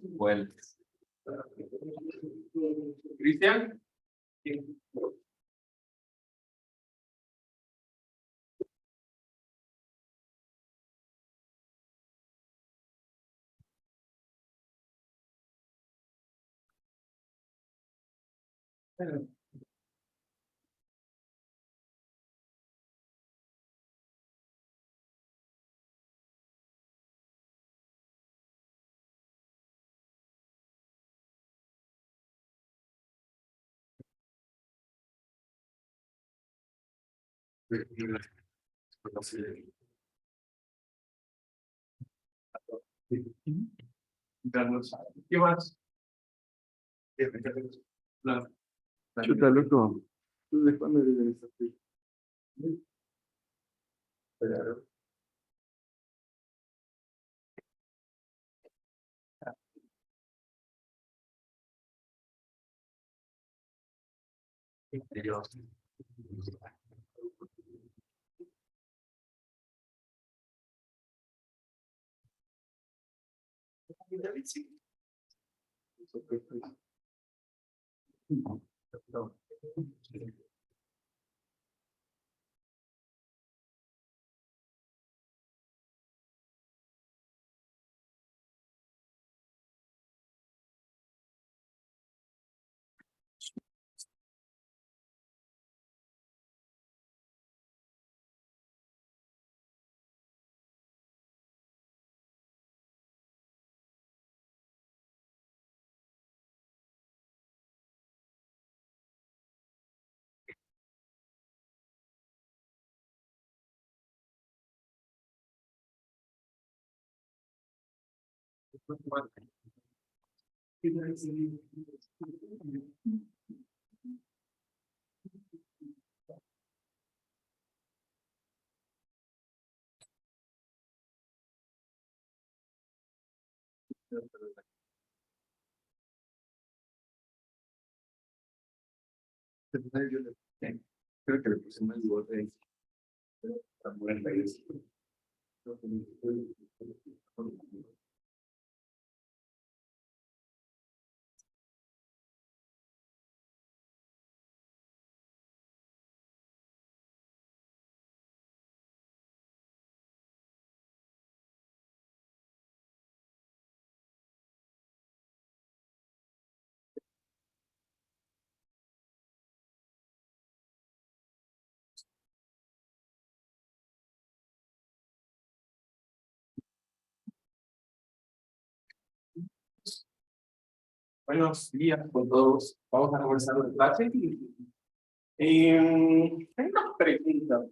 Bueno. Cristian. ¿Qué más? Chuta, loco. ¿Tú de cuándo eres de esta fe? Creo que le puse más igual de tan buena país. Buenos días con todos. Vamos a comenzar la clase. Tengo una pregunta.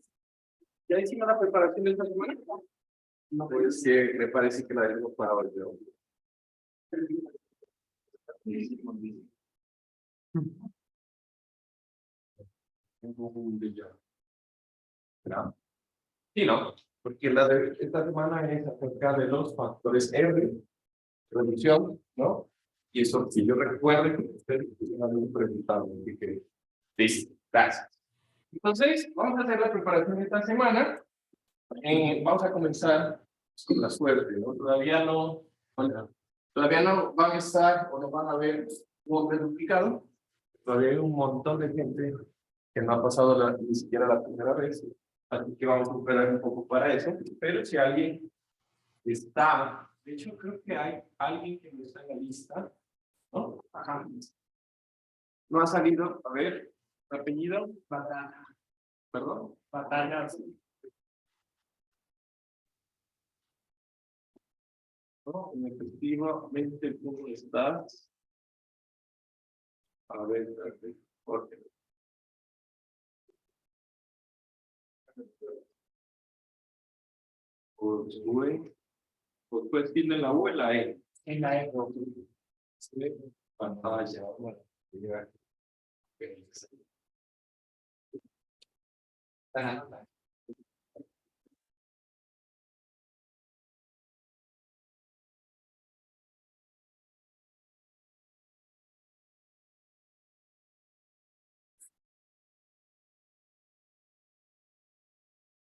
¿Ya hicimos la preparación de esta semana? No, pues que me parece que la debemos para hoy. un déjà vu. ¿Verdad? Sí, ¿no? Porque la de esta semana es acerca de los factores R, reducción, ¿no? Y eso, si yo recuerdo que ustedes me habían preguntado, así que, listo, gracias. Entonces, vamos a hacer la preparación de esta semana. Vamos a comenzar con la suerte, ¿no? Bueno, todavía no van a estar o no van a ver un hombre duplicado. Todavía hay un montón de gente que no ha pasado ni siquiera la primera vez. Así que vamos a esperar un poco para eso. Pero si alguien está, de hecho creo que hay alguien que no está en la lista, ¿no? Ajá. No ha salido, a ver, apellido, Batalla. Perdón, Batalla. No, efectivamente, ¿cómo estás? A ver, Jorge. Pues decirle la U en la E. En la E. Sí, pantalla. Bueno, ya. Ajá.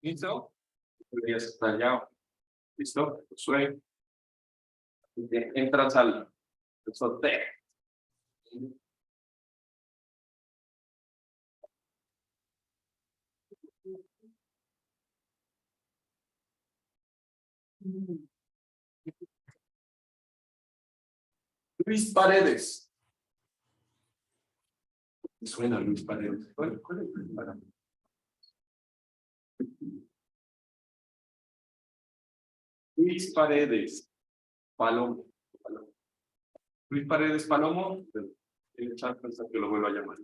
¿Listo? Deberías estar ya. ¿Listo? Soy. Entras al sorteo. Luis Paredes. Me suena Luis Paredes. ¿Cuál es Luis Paredes? Luis Paredes. Palomo. Luis Paredes Palomo. El chat pensar que lo vuelvo a llamar.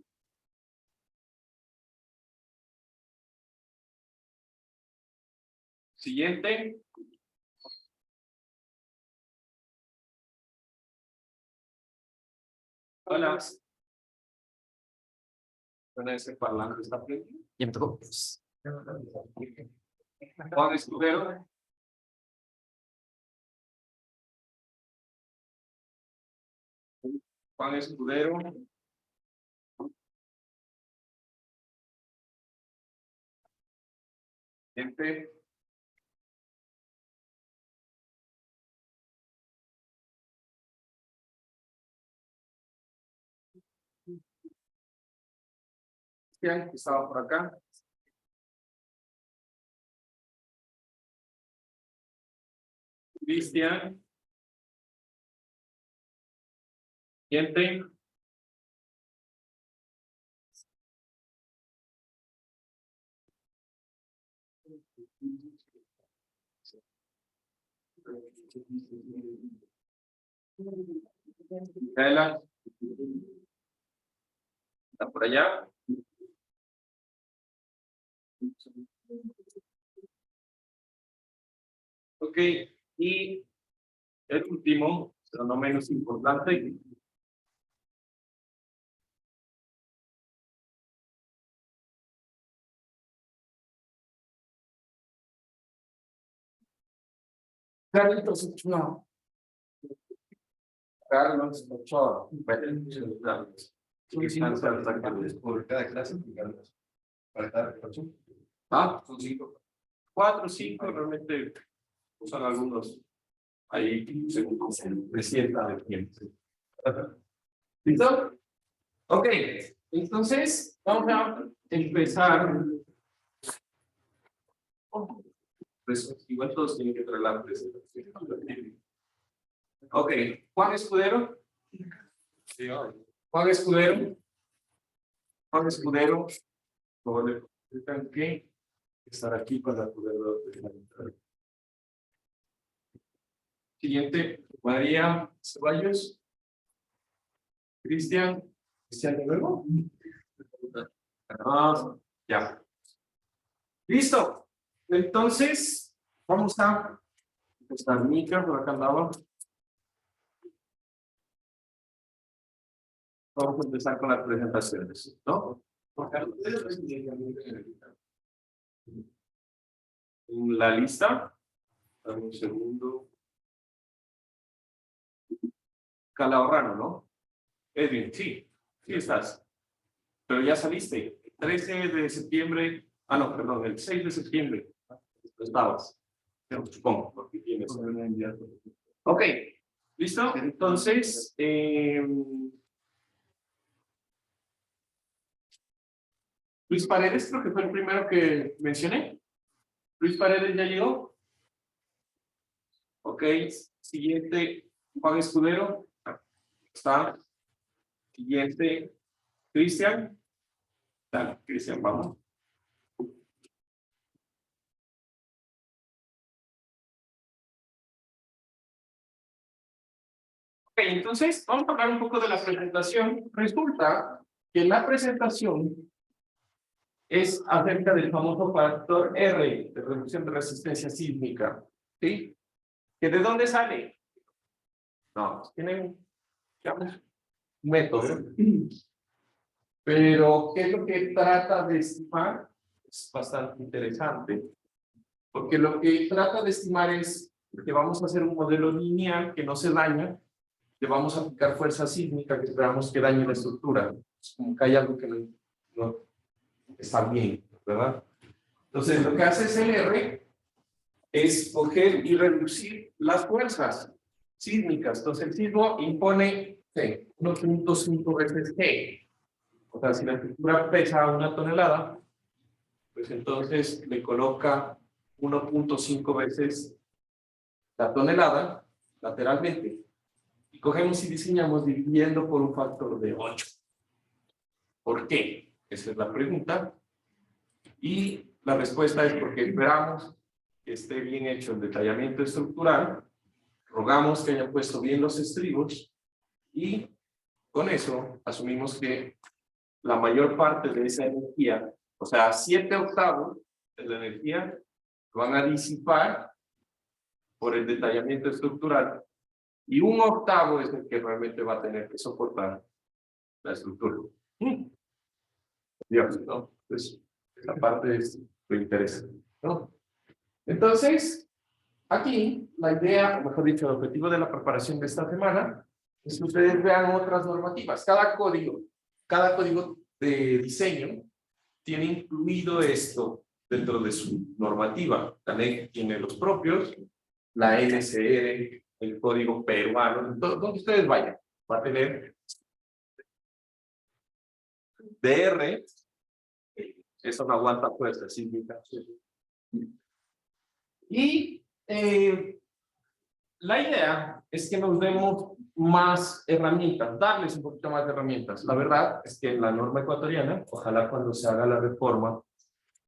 Siguiente. Hola. Bueno, ese parlante está prendido. Y me tocó. Juan Escudero. Juan Escudero. Gente. Cristian, que estaba por acá. Cristian. Gente. Micaela. ¿Está por allá? Ok, y el último, pero no menos importante. Carlos Ochoa. Carlos Ochoa. Por cada clase, para cada clase. Ah, son 5. 4, 5, realmente usan algunos ahí según se sienta de tiempo. ¿Listo? Ok, entonces vamos a empezar. Pues igual todos tienen que traer la presentación. Ok, Juan Escudero. Sí, Juan Escudero. Juan Escudero. Tengo que estar aquí para poder ver. Siguiente, María Ceballos. Cristian. Cristian de nuevo. Ah, ya. Listo. Entonces, vamos a estar Mica, por acá andaba. Vamos a empezar con las presentaciones, ¿no? La lista. Dame un segundo. Calahorrano, ¿no? Edwin, sí, sí estás. Pero ya saliste. 13 de septiembre. Ah, no, perdón, el 6 de septiembre. Estabas. Supongo, porque tienes. Ok, ¿listo? Entonces, Luis Paredes, creo que fue el primero que mencioné. Luis Paredes ya llegó. Ok, siguiente, Juan Escudero. Está. Siguiente, Cristian. Dale, Cristian, vamos. Ok, entonces vamos a hablar un poco de la presentación. Resulta que la presentación es acerca del famoso factor R, de reducción de resistencia sísmica. ¿Sí? ¿Que de dónde sale? No, tienen, digamos, un método. Pero, ¿qué es lo que trata de estimar? Es bastante interesante. Porque lo que trata de estimar es que vamos a hacer un modelo lineal que no se daña, le vamos a aplicar fuerza sísmica que esperamos que dañe la estructura. Es como que hay algo que no está bien, ¿verdad? Entonces, lo que hace es el R es coger y reducir las fuerzas sísmicas. Entonces, el sismo impone 1.5 veces G. O sea, si la estructura pesa 1 tonelada, pues entonces le coloca 1.5 veces la tonelada lateralmente. Y cogemos y diseñamos dividiendo por un factor de 8. ¿Por qué? Esa es la pregunta. Y la respuesta es porque esperamos que esté bien hecho el detallamiento estructural, rogamos que haya puesto bien los estribos y con eso asumimos que la mayor parte de esa energía, o sea, 7/8 de la energía, van a disipar por el detallamiento estructural y 1/8 es el que realmente va a tener que soportar la estructura. Dios, ¿no? Pues esa parte es lo interesante, ¿no? Entonces, aquí la idea, o mejor dicho, el objetivo de la preparación de esta semana es que ustedes vean otras normativas. Cada código de diseño tiene incluido esto dentro de su normativa. La NEC tiene los propios, la NCR, el código peruano, donde ustedes vayan, va a tener DR, eso no aguanta fuerza sísmica. Y la idea es que nos demos más herramientas, darles un poquito más de herramientas. La verdad es que en la norma ecuatoriana, ojalá cuando se haga la reforma,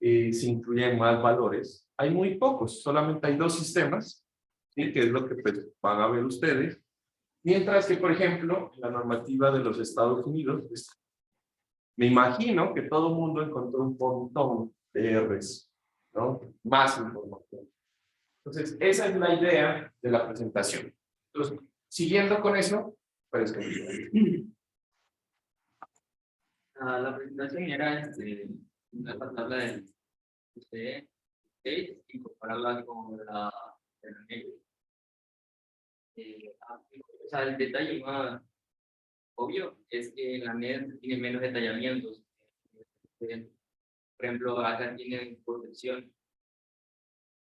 se incluyan más valores. Hay muy pocos, solamente hay 2 sistemas, ¿sí? Que es lo que pues, van a ver ustedes. Mientras que, por ejemplo, en la normativa de los Estados Unidos, pues, me imagino que todo el mundo encontró un montón de Rs, ¿no? Más información. Entonces, esa es la idea de la presentación. Entonces, siguiendo con eso, pues La presentación era la tabla del UCE y compararla con de la NEC. O sea, el detalle más obvio es que la NEC tiene menos detallamientos. Por ejemplo, acá tienen protección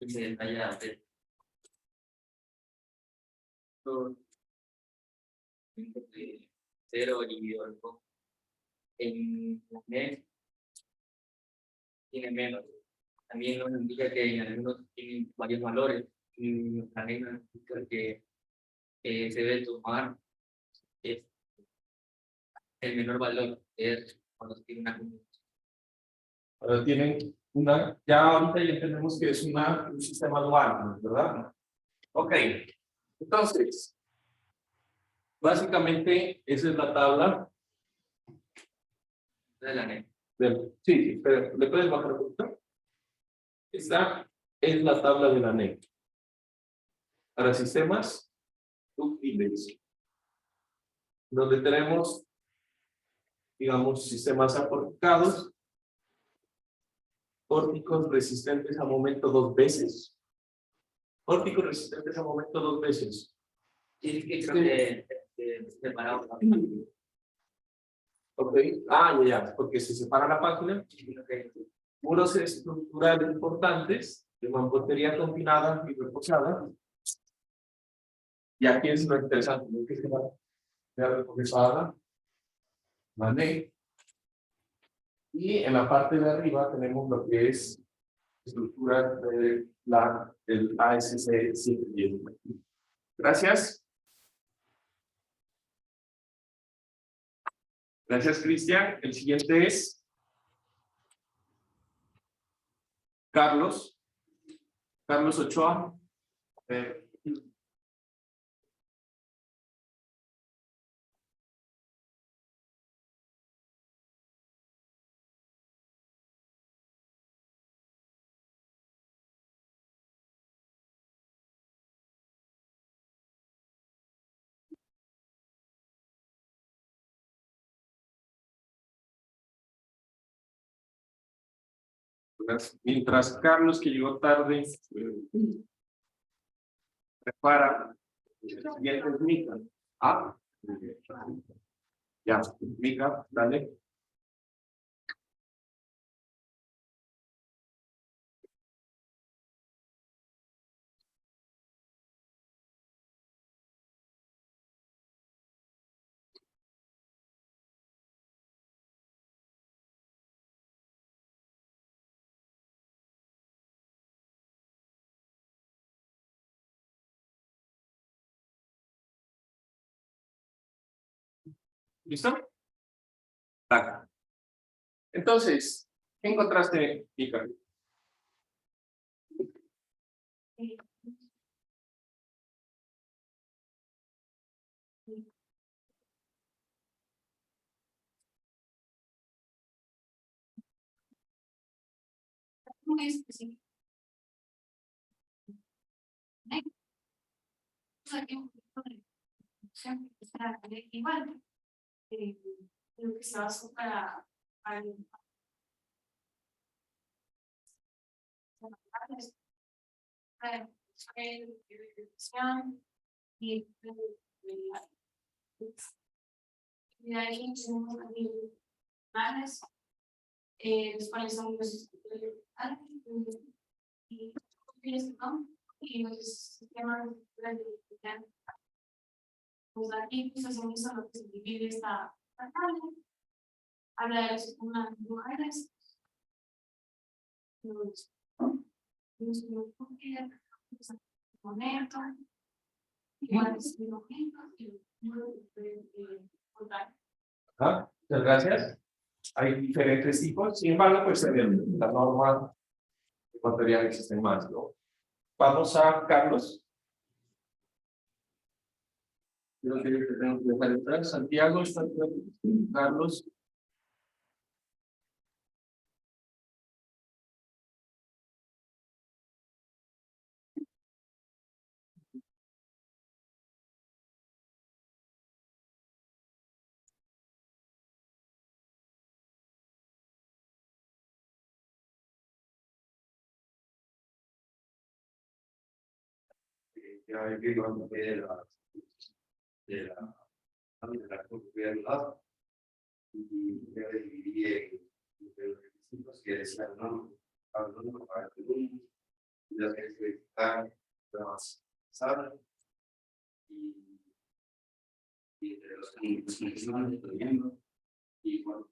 y se detalla de 0 dividido al 2. En la NEC tiene menos. También nos indica que en algunos tienen varios valores. Y la NEC nos indica que se debe tomar el menor valor, que es cuando se tiene una combinación. ahora tienen ya ahorita ya entendemos que es un sistema dual, ¿verdad? Ok, entonces, básicamente esa es la tabla. De la NEC. Sí, pero ¿le puedes bajar un poquito? Esta es la tabla de la NEC. Para sistemas ductiles, donde tenemos digamos, sistemas aportados, pórticos resistentes a momento 2 veces. Pórticos resistentes a momento 2 veces. Sí, que creo que separado. Ok, ya, porque se separa la página. Muros estructurales importantes de mampostería combinada y reforzada. Y aquí es lo interesante, ¿no? Que se va a reforzada. ¿Vale? Y en la parte de arriba tenemos lo que es estructura de del ASC 710. Gracias. Gracias, Cristian. El siguiente es Carlos. Carlos Ochoa. Mientras Carlos, que llegó tarde, prepara. El siguiente es Mica. Ya, Mica, dale. ¿Listo? Taca. Entonces, ¿qué encontraste, Mica? Muy específico. O sea, que siempre está igual. Lo que se basa para y de ahí tenemos animales, los cuales son los y los sistemas de pues aquí pues hacemos a lo que se divide esta tabla. Habla de las lugares. Los momento, igual es un momento y Muchas gracias. Hay diferentes tipos, sin embargo, pues en la norma ecuatoriana existen más, ¿no? Vamos a Carlos. Creo que tenemos que dejar entrar. Santiago está Carlos. Ya hay que cuando de la gobierno y ya dividí en los requisitos que decían no hablando para que ya que están avanzadas y de los condiciones teniendo y cuando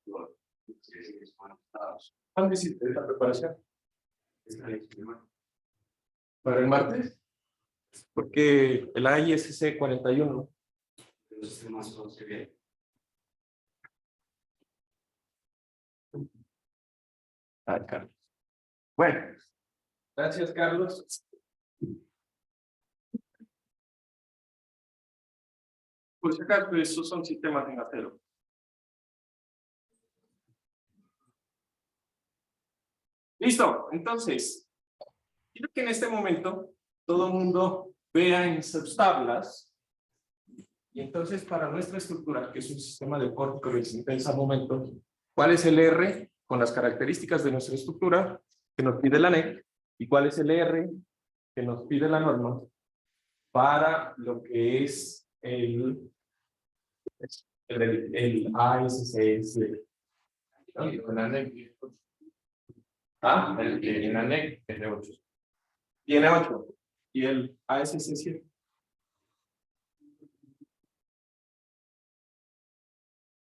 ¿Cuándo hiciste esta preparación? ¿Para el martes? Porque el AISC 41. los sistemas son se bien. Carlos. Bueno, gracias, Carlos. Pues acá, pues, esos son sistemas en acero. Listo, entonces, quiero que en este momento todo el mundo vea en sus tablas Y entonces, para nuestra estructura, que es un sistema de pórtico resistencia a momentos, ¿cuál es el R con las características de nuestra estructura que nos pide la NEC? ¿Y cuál es el R que nos pide la norma para lo que es el ASCS? ¿No? En la NEC. En la NEC tiene 8. Tiene 8. ¿Y el ASC 7?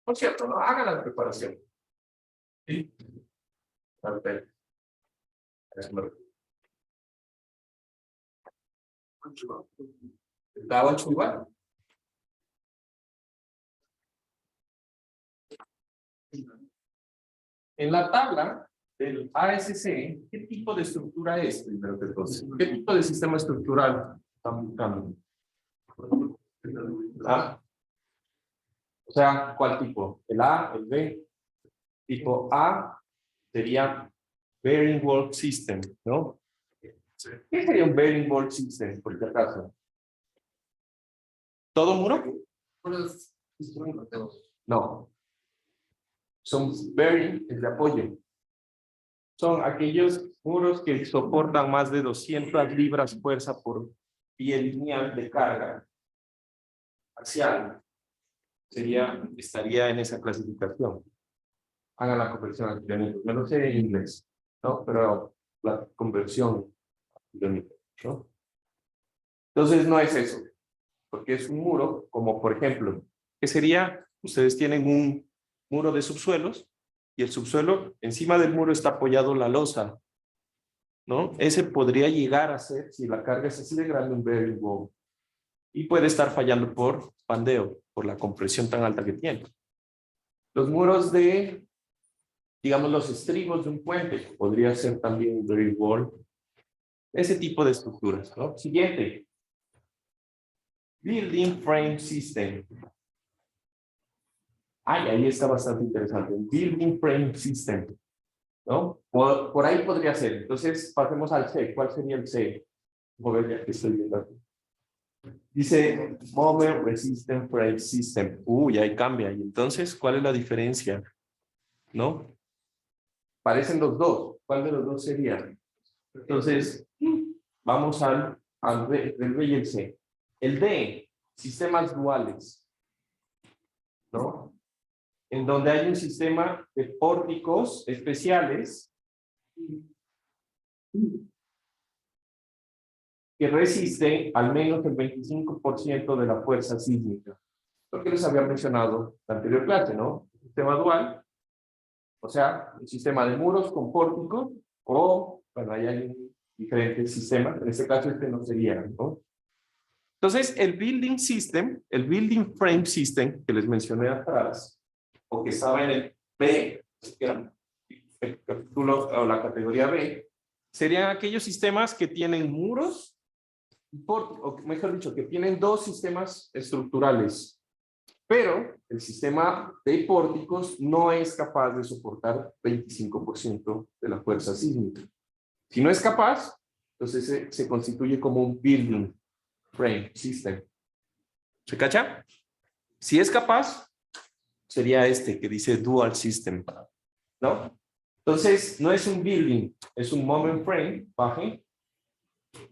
Por cierto, no haga la preparación. ¿Sí? Perfecto. ¿Da 8 igual? En la tabla del ASC, ¿qué tipo de estructura es? Primero que todo, ¿qué tipo de sistema estructural están buscando? ¿Ah? O sea, ¿cuál tipo? ¿El A, el B? Tipo A sería Bearing Wall System, ¿no? ¿Qué sería un Bearing Wall System, por si acaso? ¿Todo muro? No. Son bearing, es de apoyo. Son aquellos muros que soportan más de 200 libras fuerza por pie lineal de carga axial. Estaría en esa clasificación. Hagan la conversión al kilómetro. Me lo sé en inglés, ¿no? Pero la conversión al kilómetro, ¿no? Entonces no es eso, porque es un muro, como por ejemplo, ¿qué sería? Ustedes tienen un muro de subsuelos y el subsuelo, encima del muro está apoyado la losa, ¿no? Ese podría llegar a ser, si la carga es así de grande, un bearing wall. Y puede estar fallando por pandeo, por la compresión tan alta que tiene. Los muros de, digamos, los estribos de un puente, podría ser también un bearing wall. Ese tipo de estructuras, ¿no? Siguiente. Building Frame System. Ahí está bastante interesante. Building Frame System, ¿no? Por ahí podría ser. Entonces, pasemos al C. ¿Cuál sería el C? Joder, ya que estoy viendo aquí. Dice Moment Resistant Frame System. Ya ahí cambia. Y entonces, ¿cuál es la diferencia? ¿No? Parecen los dos. ¿Cuál de los dos sería? Entonces, vamos al B, el B y el C. El D, sistemas duales, ¿no? En donde hay un sistema de pórticos especiales que resisten al menos el 25% de la fuerza sísmica. Lo que les había mencionado en la anterior clase, ¿no? Sistema dual, o sea, un sistema de muros con pórticos, o, bueno, ahí hay diferentes sistemas, en este caso este no sería, ¿no? Entonces, el Building System, el Building Frame System, que les mencioné atrás, o que estaba en el B, que era el capítulo o la categoría B, serían aquellos sistemas que tienen muros, o mejor dicho, que tienen dos sistemas estructurales, pero el sistema de pórticos no es capaz de soportar 25% de la fuerza sísmica. Si no es capaz, entonces se constituye como un Building Frame System. ¿Se cacha? Si es capaz, sería este que dice Dual System, ¿no? Entonces, no es un building, es un moment frame, baje.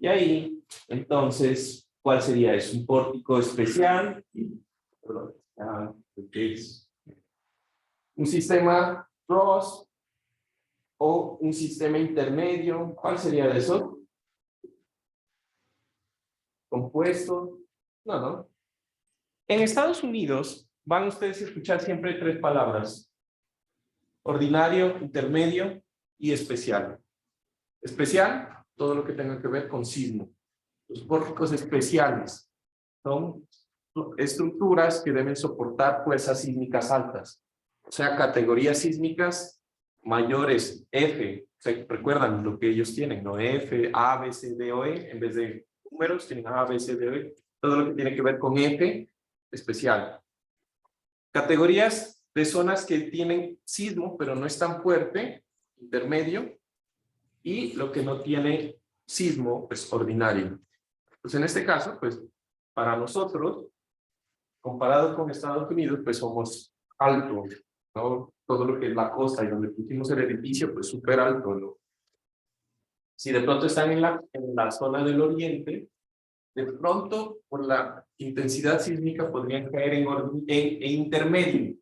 Y ahí, entonces, ¿cuál sería? Es un pórtico especial. Es un sistema cross o un sistema intermedio. ¿Cuál sería de eso? Compuesto. No. En Estados Unidos van ustedes a escuchar siempre tres palabras: ordinario, intermedio y especial. Especial, todo lo que tenga que ver con sismo. Los pórticos especiales son estructuras que deben soportar fuerzas sísmicas altas, o sea, categorías sísmicas mayores, F. O sea, recuerdan lo que ellos tienen, ¿no? F, A, B, C, D, O, E, en vez de números tienen A, B, C, D, O, E. Todo lo que tiene que ver con F, especial. Categorías de zonas que tienen sismo, pero no es tan fuerte, intermedio, y lo que no tiene sismo, pues ordinario. Pues en este caso, pues para nosotros, comparado con Estados Unidos, pues somos altos, ¿no? Todo lo que es la costa y donde pusimos el edificio, pues súper alto, ¿no? Si de pronto están en la zona del oriente, de pronto, por la intensidad sísmica, podrían caer en intermedio.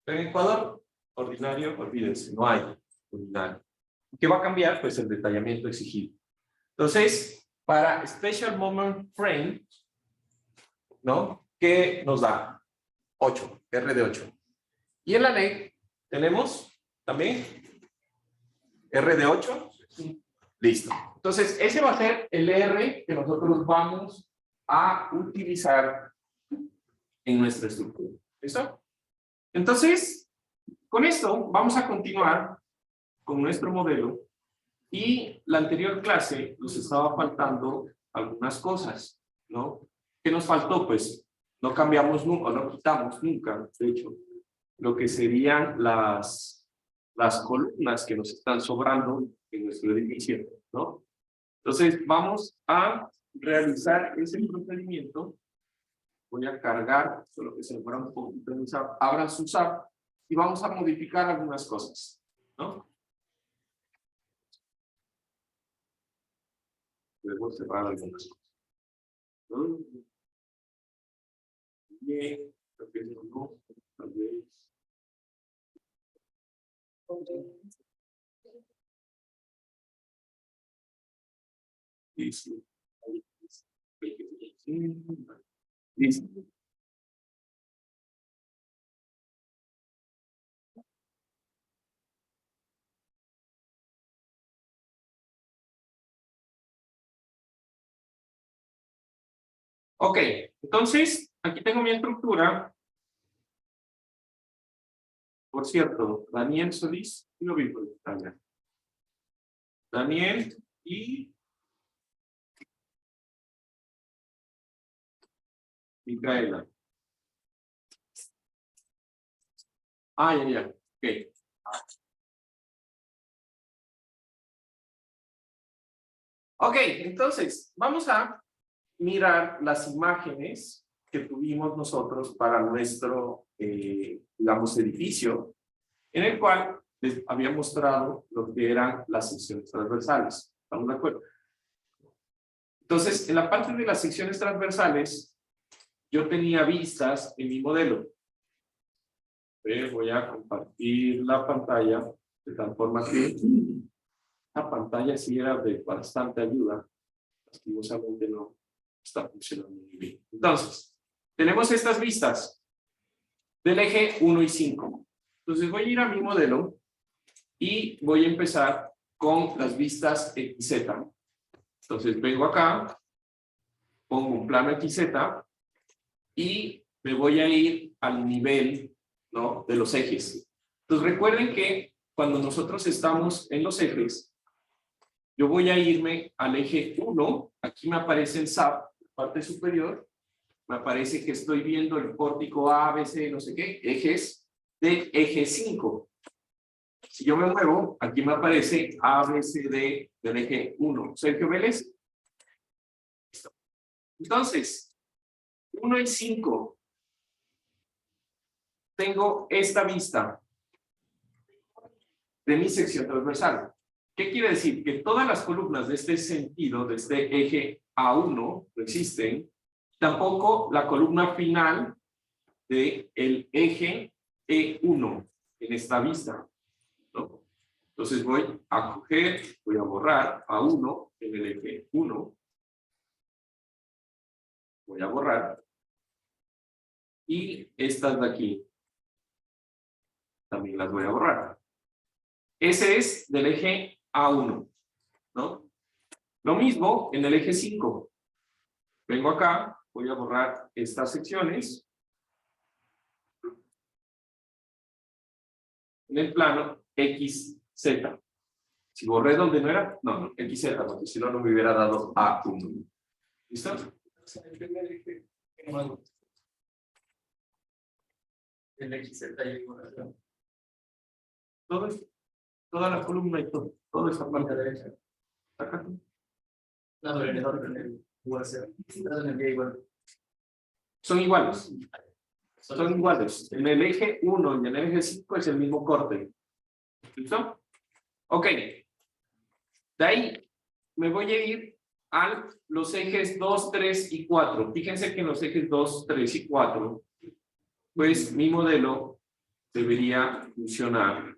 Pero en Ecuador, ordinario, olvídense, no hay ordinario. ¿Qué va a cambiar? Pues el detallamiento exigido. Entonces, para Special Moment Frame, ¿no? ¿Qué nos da? 8, R de 8. Y en la ley tenemos también R de 8. Listo. Entonces, ese va a ser el R que nosotros vamos a utilizar en nuestra estructura. ¿Listo? Entonces, con esto vamos a continuar con nuestro modelo. Y la anterior clase nos estaba faltando algunas cosas, ¿no? ¿Qué nos faltó? Pues no cambiamos nunca, no quitamos nunca, de hecho, lo que serían las columnas que nos están sobrando en nuestro edificio, ¿no? Entonces vamos a realizar ese procedimiento. Voy a cargar, solo que se me fuera un poquito en SAP, abran su SAP y vamos a modificar algunas cosas, ¿no? Debemos cerrar algunas cosas. Bien, creo que no, tal vez. Listo. Listo. Ok, entonces, aquí tengo mi estructura. Por cierto, Daniel Solís, y lo vi por Italia. Daniel y Micaela. Ah, ya. Ok. Ok, entonces, vamos a mirar las imágenes que tuvimos nosotros para nuestro, digamos, edificio, en el cual les había mostrado lo que eran las secciones transversales. ¿Estamos de acuerdo? Entonces, en la parte de las secciones transversales, yo tenía vistas en mi modelo. Voy a compartir la pantalla de tal forma que la pantalla sí era de bastante ayuda. Lastimosamente no está funcionando muy bien. Entonces, tenemos estas vistas del eje 1 y 5. Entonces voy a ir a mi modelo y voy a empezar con las vistas XZ. Entonces vengo acá, pongo un plano XZ y me voy a ir al nivel, ¿no?, de los ejes. Entonces recuerden que cuando nosotros estamos en los ejes, yo voy a irme al eje 1, aquí me aparece el SAP, parte superior, me aparece que estoy viendo el pórtico A, B, C, no sé qué, ejes de eje 5. Si yo me muevo, aquí me aparece A, B, C, D del eje 1. Sergio Vélez. Listo. Entonces, 1 y 5. Tengo esta vista de mi sección transversal. ¿Qué quiere decir? Que todas las columnas de este sentido, de este eje A1, no existen. Tampoco la columna final del eje E1 en esta vista, ¿no? Entonces voy a coger, voy a borrar A1 en el eje 1. Voy a borrar. Y estas de aquí también las voy a borrar. Ese es del eje A1, ¿no? Lo mismo en el eje 5. Vengo acá, voy a borrar estas secciones. En el plano XZ. Si borré donde no era, no, XZ, porque si no, no me hubiera dado A1. ¿Listo? El XZ y Todo esto, toda la columna y todo esta parte derecha. Acá. no, pero en el orden igual sea. Igual. Son iguales. Son iguales. En el eje 1 y en el eje 5 es el mismo corte. ¿Listo? Ok. De ahí me voy a ir a los ejes 2, 3 y 4. Fíjense que en los ejes 2, 3 y 4, pues mi modelo debería funcionar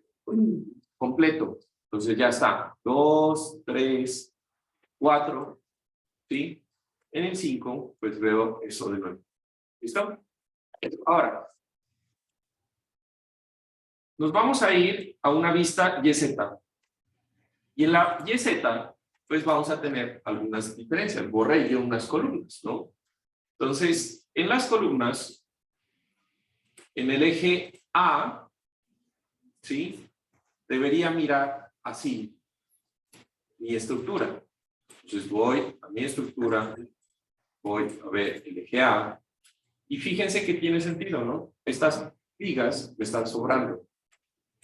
completo. Entonces ya está. 2, 3, 4. ¿Sí? En el 5, pues veo eso de nuevo. ¿Listo? Ahora, nos vamos a ir a una vista YZ. Y en la YZ, pues vamos a tener algunas diferencias. Borré yo unas columnas, ¿no? Entonces, en las columnas, en el eje A, ¿sí? Debería mirar así mi estructura. Entonces voy a mi estructura, voy a ver el eje A, y fíjense que tiene sentido, ¿no? Estas vigas me están sobrando.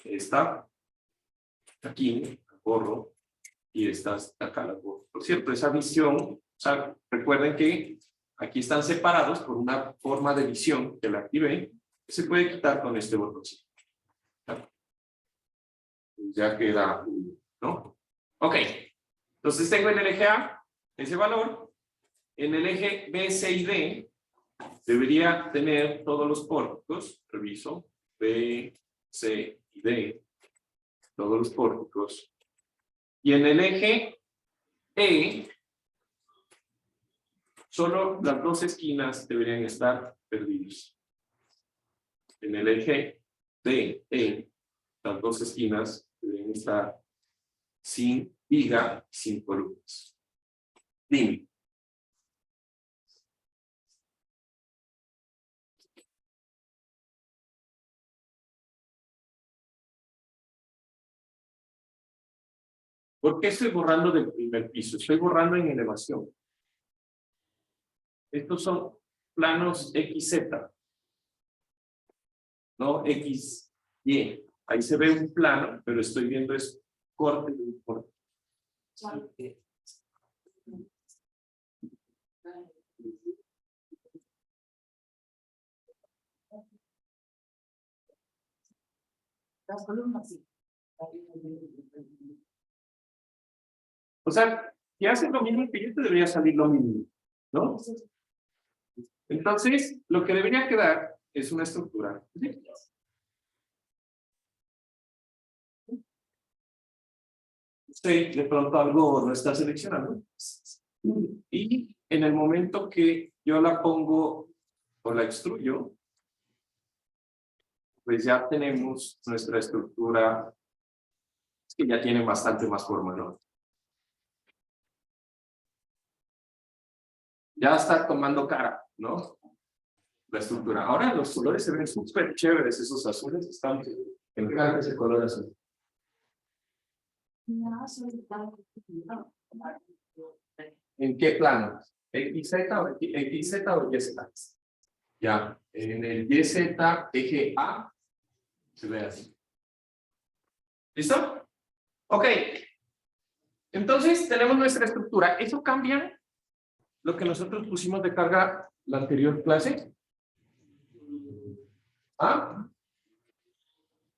Esta, aquí, la borro, y estas acá la borro. Por cierto, esa visión, o sea, recuerden que aquí están separados por una forma de visión que la activé, que se puede quitar con este botoncito. Ya queda, ¿no? Ok, entonces tengo en el eje A ese valor, en el eje B, C y D debería tener todos los pórticos, reviso, B, C y D, todos los pórticos, y en el eje E, solo las dos esquinas deberían estar perdidas. En el eje D, E, las dos esquinas deberían estar sin viga, sin columnas. Dime. ¿Por qué estoy borrando del primer piso? Estoy borrando en elevación. Estos son planos XZ, no XY. Ahí se ve un plano, pero estoy viendo es corte de un corte. Las columnas, sí. O sea, si haces lo mismo que yo, te debería salir lo mismo, ¿no? Entonces, lo que debería quedar es una estructura. Usted de pronto algo no está seleccionando. Y en el momento que yo la pongo o la extruyo, pues ya tenemos nuestra estructura que ya tiene bastante más forma, ¿no? Ya está tomando cara, ¿no? La estructura. Ahora los colores se ven súper chéveres, esos azules están. Me encanta ese color azul. ¿En qué plano? ¿XZ o YZ? Ya, en el YZ, eje A, se ve así. ¿Listo? Ok. Entonces, tenemos nuestra estructura. ¿Eso cambia lo que nosotros pusimos de carga la anterior clase? ¿Ah?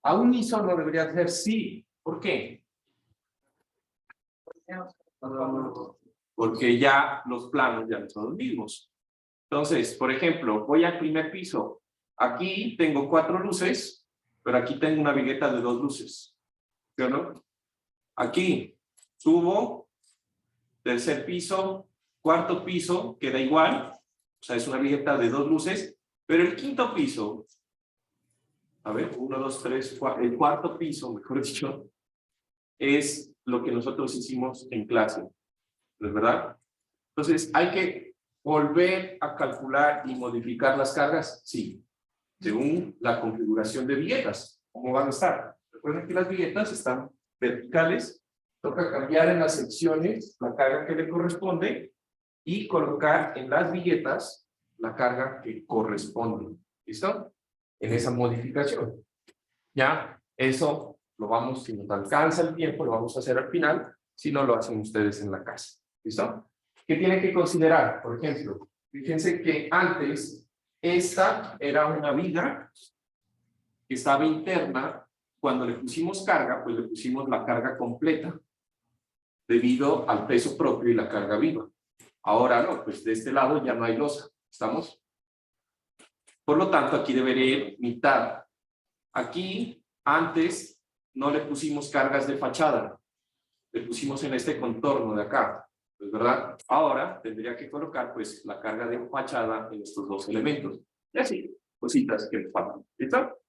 A unísono debería ser sí. ¿Por qué? Porque ya los planos ya no son los mismos. Entonces, por ejemplo, voy al primer piso. Aquí tengo 4 luces, pero aquí tengo una vigueta de 2 luces. ¿Sí o no? Aquí subo, tercer piso, cuarto piso, queda igual. O sea, es una vigueta de 2 luces, pero el quinto piso, a ver, 1, 2, 3, 4, el cuarto piso, mejor dicho, es lo que nosotros hicimos en clase. ¿No es verdad? Entonces, ¿hay que volver a calcular y modificar las cargas? Sí, según la configuración de viguetas. ¿Cómo van a estar? Recuerden que las viguetas están verticales. Toca cambiar en las secciones la carga que le corresponde y colocar en las viguetas la carga que corresponde. ¿Listo? En esa modificación. Ya, eso lo vamos, si nos alcanza el tiempo, lo vamos a hacer al final, si no lo hacen ustedes en la casa. ¿Listo? ¿Qué tienen que considerar? Por ejemplo, fíjense que antes esta era una viga que estaba interna. Cuando le pusimos carga, pues le pusimos la carga completa debido al peso propio y la carga viva. Ahora no, pues de este lado ya no hay losa. ¿Estamos? Por lo tanto, aquí debería ir mitad. Aquí, antes, no le pusimos cargas de fachada. Le pusimos en este contorno de acá. Pues, ¿verdad? Ahora tendría que colocar, pues, la carga de fachada en estos dos elementos. Y así, cositas que nos faltan. ¿Listo?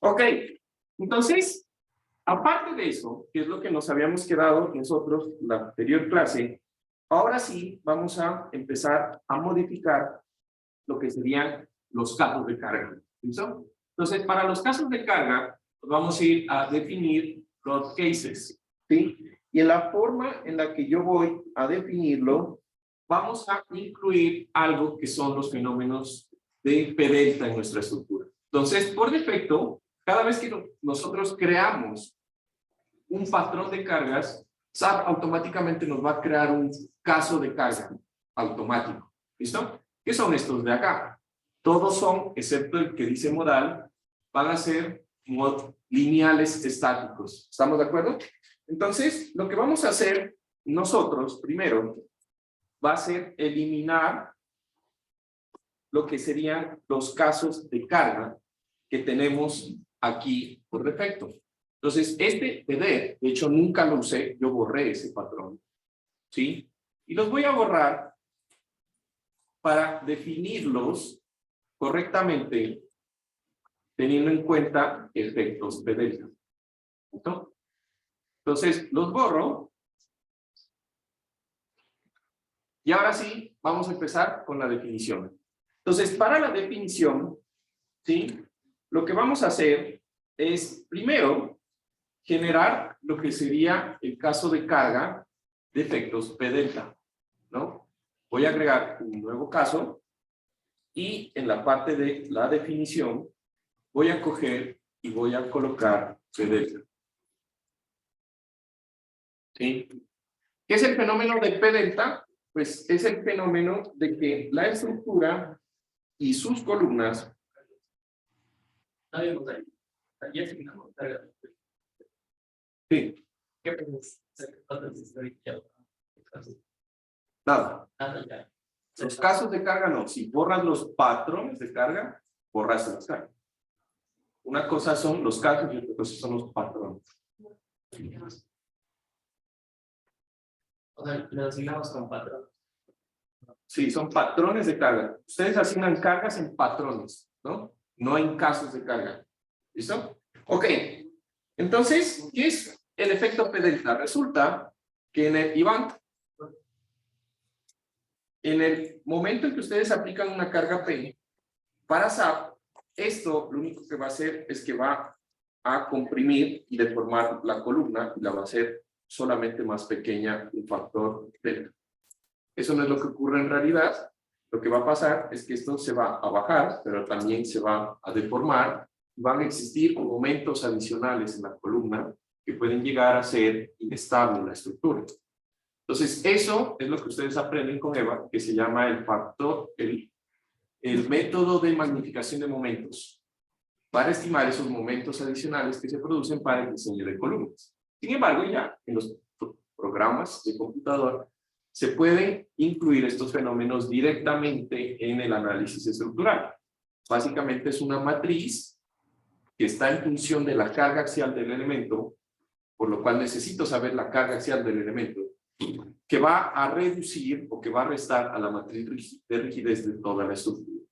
Ok. Entonces, aparte de eso, que es lo que nos habíamos quedado nosotros en la anterior clase, ahora sí vamos a empezar a modificar lo que serían los casos de carga. ¿Listo? Entonces, para los casos de carga, vamos a ir a definir los cases. ¿Sí? Y en la forma en la que yo voy a definirlo, vamos a incluir algo que son los fenómenos de P delta en nuestra estructura. Entonces, por defecto, cada vez que nosotros creamos un patrón de cargas, SAP automáticamente nos va a crear un caso de carga automático. ¿Listo? ¿Qué son estos de acá? Todos son, excepto el que dice modal, van a ser lineales estáticos. ¿Estamos de acuerdo? Entonces, lo que vamos a hacer nosotros, primero, va a ser eliminar lo que serían los casos de carga que tenemos aquí por defecto. Entonces, este PD, de hecho nunca lo usé, yo borré ese patrón, ¿sí? Y los voy a borrar para definirlos correctamente, teniendo en cuenta efectos P delta. ¿Listo? Entonces, los borro. Y ahora sí, vamos a empezar con la definición. Entonces, para la definición, ¿sí? Lo que vamos a hacer es, primero, generar lo que sería el caso de carga de efectos P delta, ¿no? Voy a agregar un nuevo caso y en la parte de la definición voy a coger y voy a colocar P delta. ¿Sí? ¿Qué es el fenómeno de P delta? Pues es el fenómeno de que la estructura y sus columnas. Ya terminamos. Sí, ¿Qué piensas? nada. Nada, ya. Los casos de carga no. Si borras los patrones de carga, borraste las cargas. Una cosa son los casos y otra cosa son los patrones. O sea, lo asignamos con patrón. Sí, son patrones de carga. Ustedes asignan cargas en patrones, ¿no? No en casos de carga. ¿Listo? Ok. Entonces, ¿qué es el efecto P delta? Resulta que en el Iván, en el momento en que ustedes aplican una carga P para SAP, esto lo único que va a hacer es que va a comprimir y deformar la columna y la va a hacer solamente más pequeña un factor delta. Eso no es lo que ocurre en realidad. Lo que va a pasar es que esto se va a bajar, pero también se va a deformar. Van a existir momentos adicionales en la columna que pueden llegar a ser inestable en la estructura. Entonces, eso es lo que ustedes aprenden con EVA, que se llama el factor, el método de magnificación de momentos, para estimar esos momentos adicionales que se producen para el diseño de columnas. Sin embargo, ya en los programas de computador se pueden incluir estos fenómenos directamente en el análisis estructural. Básicamente es una matriz que está en función de la carga axial del elemento, por lo cual necesito saber la carga axial del elemento, que va a reducir o que va a restar a la matriz de rigidez de toda la estructura.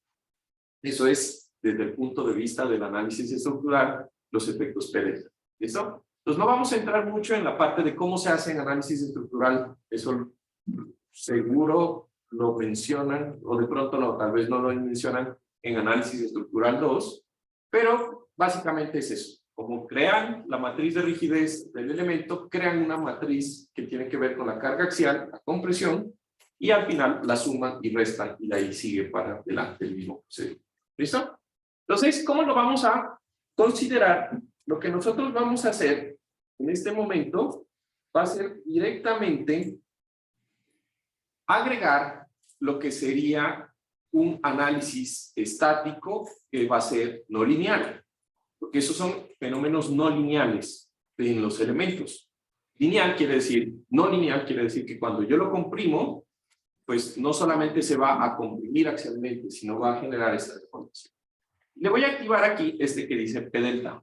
Eso es, desde el punto de vista del análisis estructural, los efectos P delta. ¿Listo? Entonces no vamos a entrar mucho en la parte de cómo se hace en análisis estructural. Eso seguro lo mencionan, o de pronto no, tal vez no lo mencionan en análisis estructural 2, pero básicamente es eso. Como crean la matriz de rigidez del elemento, crean una matriz que tiene que ver con la carga axial, la compresión, y al final la suman y restan, y de ahí sigue para adelante el mismo procedimiento. ¿Listo? Entonces, ¿cómo lo vamos a considerar? Lo que nosotros vamos a hacer en este momento va a ser directamente agregar lo que sería un análisis estático que va a ser no lineal, porque esos son fenómenos no lineales en los elementos. Lineal quiere decir, no lineal quiere decir que cuando yo lo comprimo, pues no solamente se va a comprimir axialmente, sino va a generar esta deformación. Le voy a activar aquí este que dice P delta.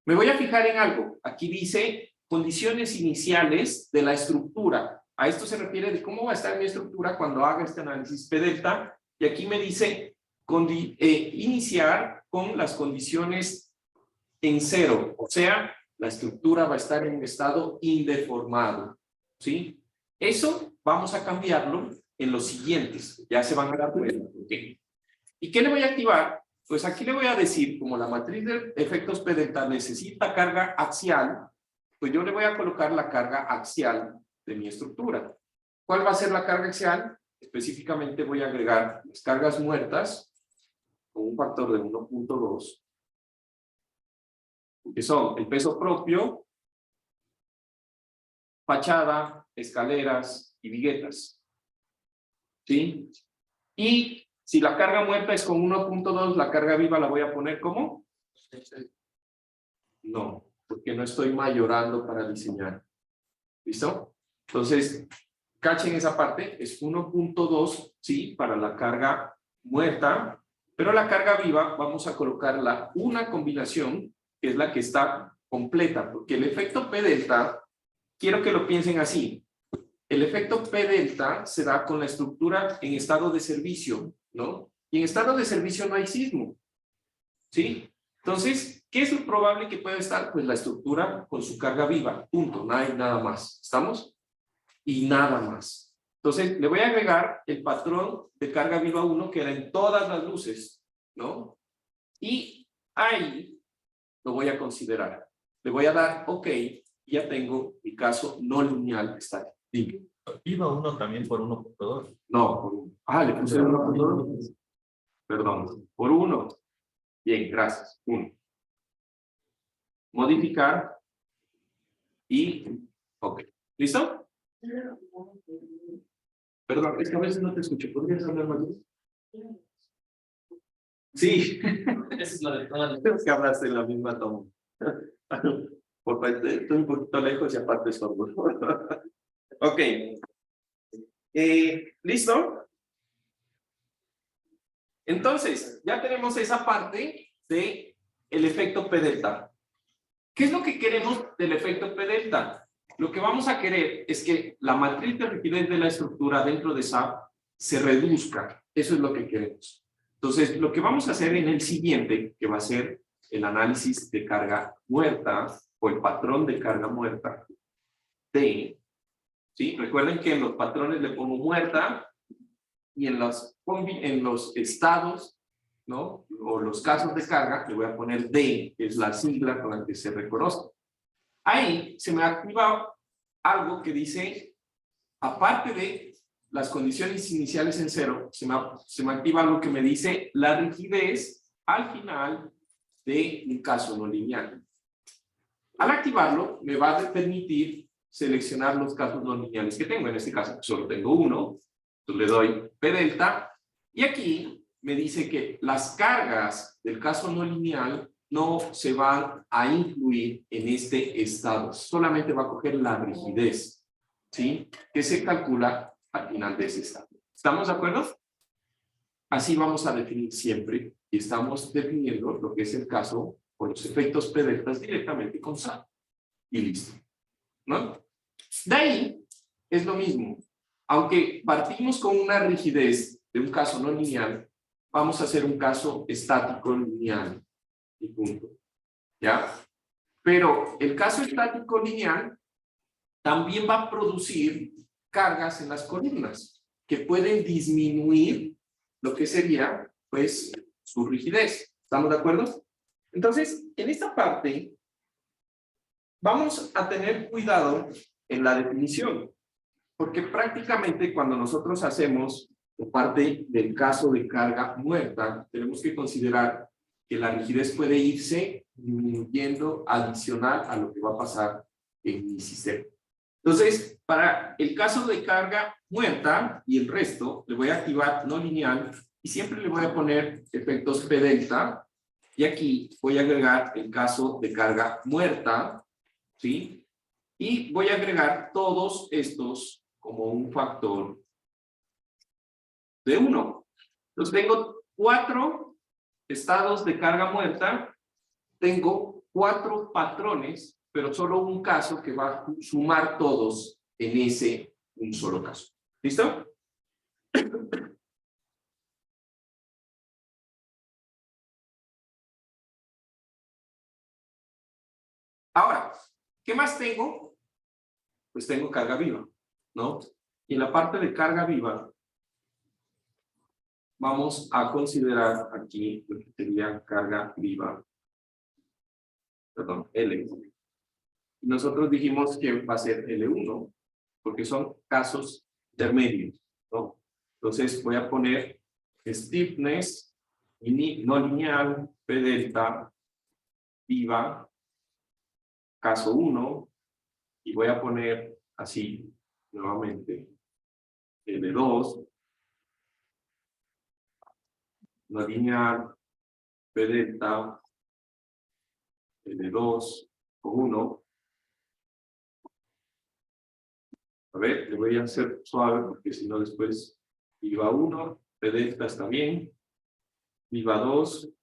Me voy a fijar en algo. Aquí dice condiciones iniciales de la estructura. A esto se refiere de cómo va a estar mi estructura cuando haga este análisis P delta. Y aquí me dice iniciar con las condiciones en cero. O sea, la estructura va a estar en un estado indeformado. ¿Sí? Eso vamos a cambiarlo en los siguientes. Ya se van a dar cuenta. ¿Okay? ¿Y qué le voy a activar? Pues aquí le voy a decir, como la matriz de efectos P delta necesita carga axial, pues yo le voy a colocar la carga axial de mi estructura. ¿Cuál va a ser la carga axial? Específicamente voy a agregar las cargas muertas con un factor de 1.2, que son el peso propio, fachada, escaleras y viguetas. ¿Sí? Y si la carga muerta es con 1.2, la carga viva la voy a poner ¿cómo? No, porque no estoy mayorando para diseñar. ¿Listo? Entonces, cachen esa parte, es 1.2, sí, para la carga muerta, pero la carga viva vamos a colocarla una combinación, que es la que está completa, porque el efecto P delta, quiero que lo piensen así, el efecto P delta se da con la estructura en estado de servicio, ¿no? Y en estado de servicio no hay sismo, ¿sí? Entonces, ¿qué es lo probable que pueda estar? Pues la estructura con su carga viva, punto, no hay nada más, ¿estamos? Y nada más. Entonces, le voy a agregar el patrón de carga viva 1 que era en todas las luces, ¿no? Y ahí lo voy a considerar. Le voy a dar OK, ya tengo mi caso no lineal estático. Viva 1 también por 1.2. No, por 1. Ah, le puse 1.2. Perdón, por 1. Bien, gracias. 1. Modificar y OK. ¿Listo? Perdón, es que a veces no te escucho. ¿Podrías hablar más? Sí. Eso es lo de todas Tengo que hablaste en la misma toma. Por parte, estoy un poquito lejos y aparte sordo. Ok. ¿Listo? Entonces, ya tenemos esa parte de el efecto P delta. ¿Qué es lo que queremos del efecto P delta? Lo que vamos a querer es que la matriz de rigidez de la estructura dentro de SAP se reduzca. Eso es lo que queremos. Entonces, lo que vamos a hacer en el siguiente, que va a ser el análisis de carga muerta o el patrón de carga muerta de, ¿sí? Recuerden que en los patrones le pongo muerta y en los estados, ¿no? O los casos de carga le voy a poner D, que es la sigla con la que se reconoce. Ahí se me activa algo que dice, aparte de las condiciones iniciales en cero, se me activa algo que me dice la rigidez al final de un caso no lineal. Al activarlo, me va a permitir seleccionar los casos no lineales que tengo. En este caso, solo tengo uno. Entonces le doy P delta. Y aquí me dice que las cargas del caso no lineal no se van a incluir en este estado. Solamente va a coger la rigidez, ¿sí? Que se calcula al final de ese estado. ¿Estamos de acuerdo? Así vamos a definir siempre. Y estamos definiendo lo que es el caso con los efectos P deltas directamente con SAP. Y listo. ¿No? De ahí es lo mismo. Aunque partimos con una rigidez de un caso no lineal, vamos a hacer un caso estático lineal. Y punto. ¿Ya? Pero el caso estático lineal también va a producir cargas en las columnas que pueden disminuir lo que sería, pues, su rigidez. ¿Estamos de acuerdo? Entonces, en esta parte, vamos a tener cuidado en la definición, porque prácticamente cuando nosotros hacemos parte del caso de carga muerta, tenemos que considerar que la rigidez puede irse disminuyendo adicional a lo que va a pasar en mi sistema. Entonces, para el caso de carga muerta y el resto, le voy a activar no lineal Y siempre le voy a poner efectos P delta. Y aquí voy a agregar el caso de carga muerta, ¿sí? Y voy a agregar todos estos como un factor de 1. Entonces tengo 4 estados de carga muerta, tengo 4 patrones, pero solo un caso que va a sumar todos en ese un solo caso. ¿Listo? Ahora, ¿qué más tengo? Pues tengo carga viva, ¿no? Y en la parte de carga viva, vamos a considerar aquí lo que sería carga viva. Perdón, L. Y nosotros dijimos que va a ser L1, porque son casos intermedios, ¿no? Entonces voy a poner stiffness no lineal, P delta, viva, caso 1, y voy a poner así nuevamente L2, no lineal, P delta, L2 con 1. A ver, le voy a hacer suave porque si no después viva 1, P delta está bien, viva 2,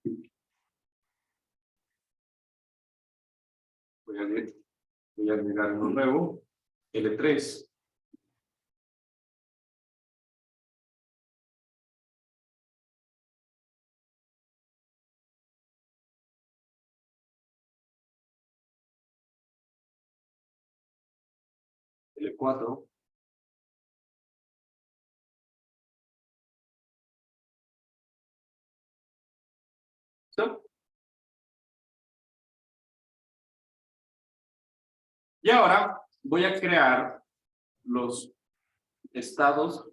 voy a agregar uno nuevo, L3. L4. ¿Listo? Y ahora voy a crear los estados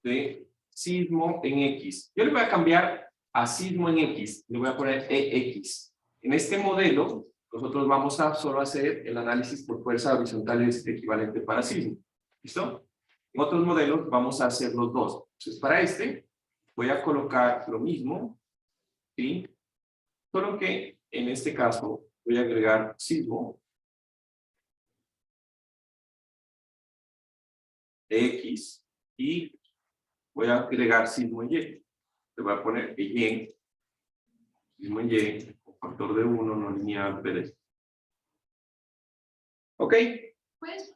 de sismo en X. Yo le voy a cambiar a sismo en X, le voy a poner EX. En este modelo, nosotros vamos a solo hacer el análisis por fuerza horizontal equivalente para sismo. ¿Listo? En otros modelos vamos a hacer los dos. Entonces, para este, voy a colocar lo mismo, ¿sí? Solo que en este caso voy a agregar sismo X y voy a agregar sismo en Y. Le voy a poner Y, sismo en Y, con factor de 1, no lineal, pero ¿ok? Pues,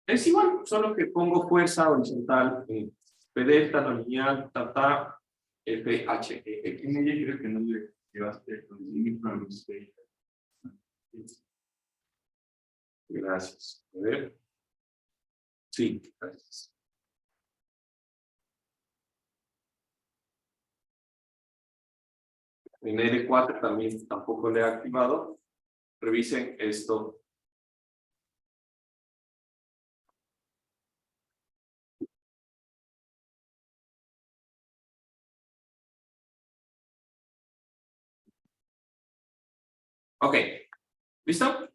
Es igual, solo que pongo fuerza horizontal en P delta, no lineal, tata, FH. En ella creo que no le llevaste con el pronunciation. Gracias. A ver. Sí, gracias. En L4 también tampoco le he activado. Revisen esto. Ok, ¿listo?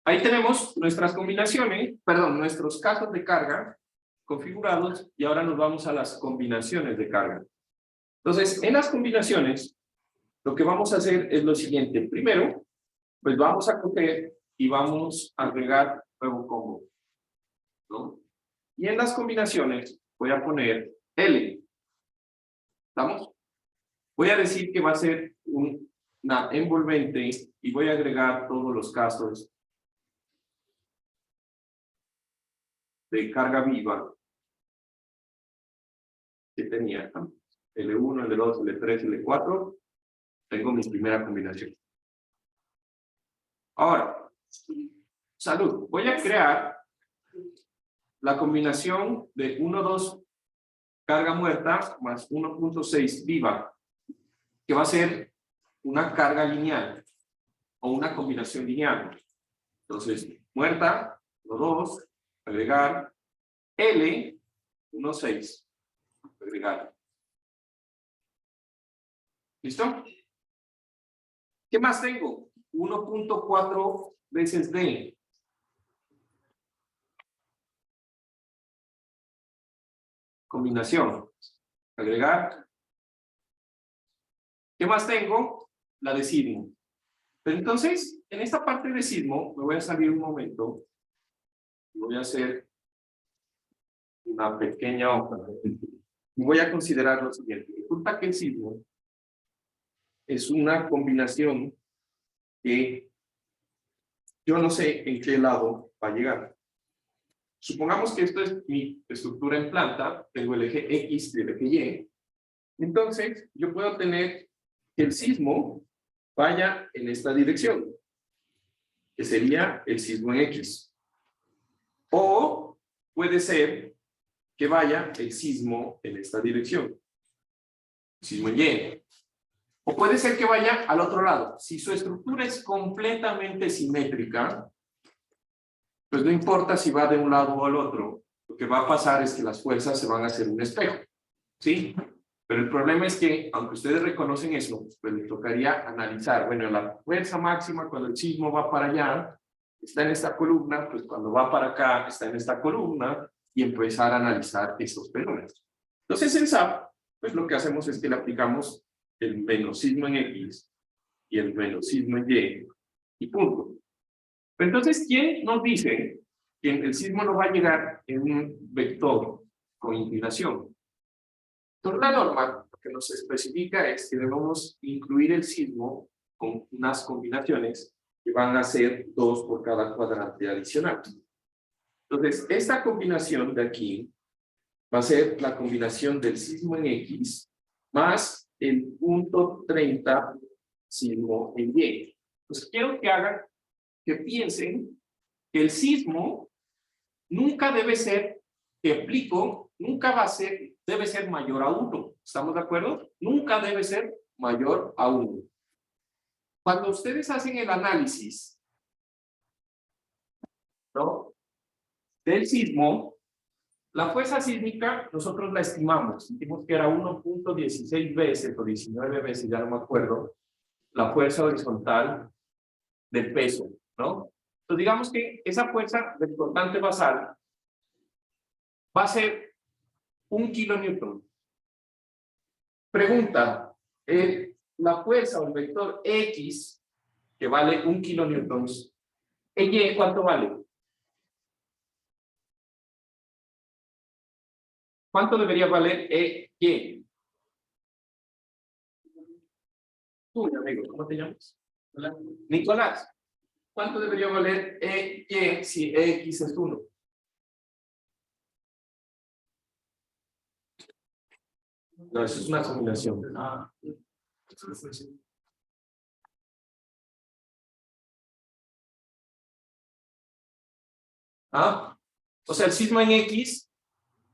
Ahí tenemos nuestras combinaciones, perdón, nuestros casos de carga configurados y ahora nos vamos a las combinaciones de carga. Entonces, en las combinaciones, lo que vamos a hacer es lo siguiente. Primero, pues vamos a coger y vamos a agregar nuevo combo, ¿no? Y en las combinaciones voy a poner L. ¿Estamos? Voy a decir que va a ser una envolvente y voy a agregar todos los casos de carga viva que tenía, ¿no? L1, L2, L3, L4. Tengo mi primera combinación. Ahora, salud. Voy a crear la combinación de 1,2 carga muerta más 1,6 viva, que va a ser una carga lineal o una combinación lineal. Entonces, muerta, 1,2, agregar L, 1,6, agregar. ¿Listo? ¿Qué más tengo? 1,4 veces D. combinación. Agregar. ¿Qué más tengo? La de sismo. Pero entonces, en esta parte de sismo, me voy a salir un momento. Voy a hacer una pequeña hoja. Y voy a considerar lo siguiente. Resulta que el sismo es una combinación que yo no sé en qué lado va a llegar. Supongamos que esto es mi estructura en planta, tengo el eje X y el eje Y. Entonces, yo puedo tener que el sismo vaya en esta dirección, que sería el sismo en X. O puede ser que vaya el sismo en esta dirección, sismo en Y. O puede ser que vaya al otro lado. Si su estructura es completamente simétrica, pues no importa si va de un lado o al otro, lo que va a pasar es que las fuerzas se van a hacer un espejo, ¿sí? Pero el problema es que, aunque ustedes reconocen eso, pues les tocaría analizar, bueno, la fuerza máxima cuando el sismo va para allá, está en esta columna, pues cuando va para acá, está en esta columna, y empezar a analizar esos fenómenos. Entonces en SAP, pues lo que hacemos es que le aplicamos el menosismo en X y el menosismo en Y, y punto. Pero entonces, ¿quién nos dice que el sismo no va a llegar en un vector con inclinación? Entonces la norma lo que nos especifica es que debemos incluir el sismo con unas combinaciones que van a ser 2 por cada cuadrante adicional. Entonces, esta combinación de aquí va a ser la combinación del sismo en X más el punto 30 sismo en Y. Entonces, quiero que piensen que el sismo nunca debe ser, te explico, nunca va a ser, debe ser mayor a 1. ¿Estamos de acuerdo? Nunca debe ser mayor a 1. Cuando ustedes hacen el análisis, ¿no?, del sismo, la fuerza sísmica nosotros la estimamos. Dijimos que era 1.16 veces o 19 veces, ya no me acuerdo, la fuerza horizontal del peso, ¿no? Entonces digamos que esa fuerza del cortante basal va a ser 1 kilonewton. Pregunta, la fuerza o el vector X, que vale 1 kilonewton, ¿Y cuánto vale? ¿Cuánto debería valer Y? Tú, mi amigo, ¿cómo te llamas? Hola. Nicolás. ¿Cuánto debería valer Y si X es 1? No, eso es una combinación. ¿Ah? O sea, el sismo en X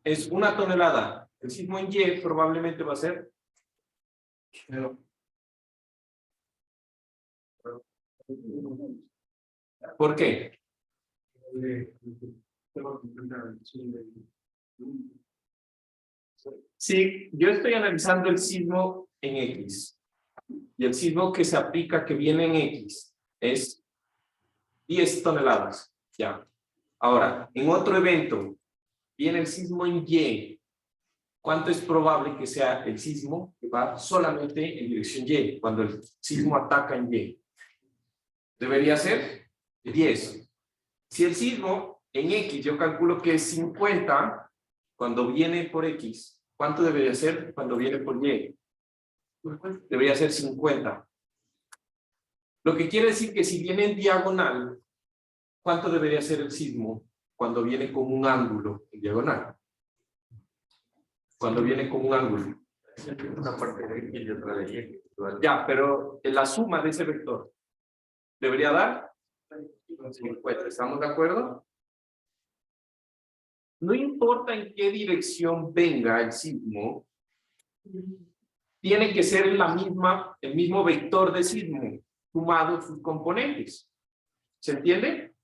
es 1 tonelada. El sismo en Y probablemente va a ser. ¿Por qué? Sí, yo estoy analizando el sismo en X. Y el sismo que se aplica, que viene en X, es 10 toneladas. Ya. Ahora, en otro evento, viene el sismo en Y. ¿Cuánto es probable que sea el sismo que va solamente en dirección Y, cuando el sismo ataca en Y? Debería ser 10. Si el sismo en X, yo calculo que es 50, cuando viene por X, ¿cuánto debería ser cuando viene por Y? Debería ser 50. Lo que quiere decir que si viene en diagonal, ¿cuánto debería ser el sismo cuando viene con un ángulo en diagonal? Cuando viene con un ángulo. Una parte de X y otra de Y. Ya, pero la suma de ese vector debería dar 50. ¿Estamos de acuerdo? No importa en qué dirección venga el sismo, tiene que ser el mismo vector de sismo, sumado sus componentes. ¿Se entiende?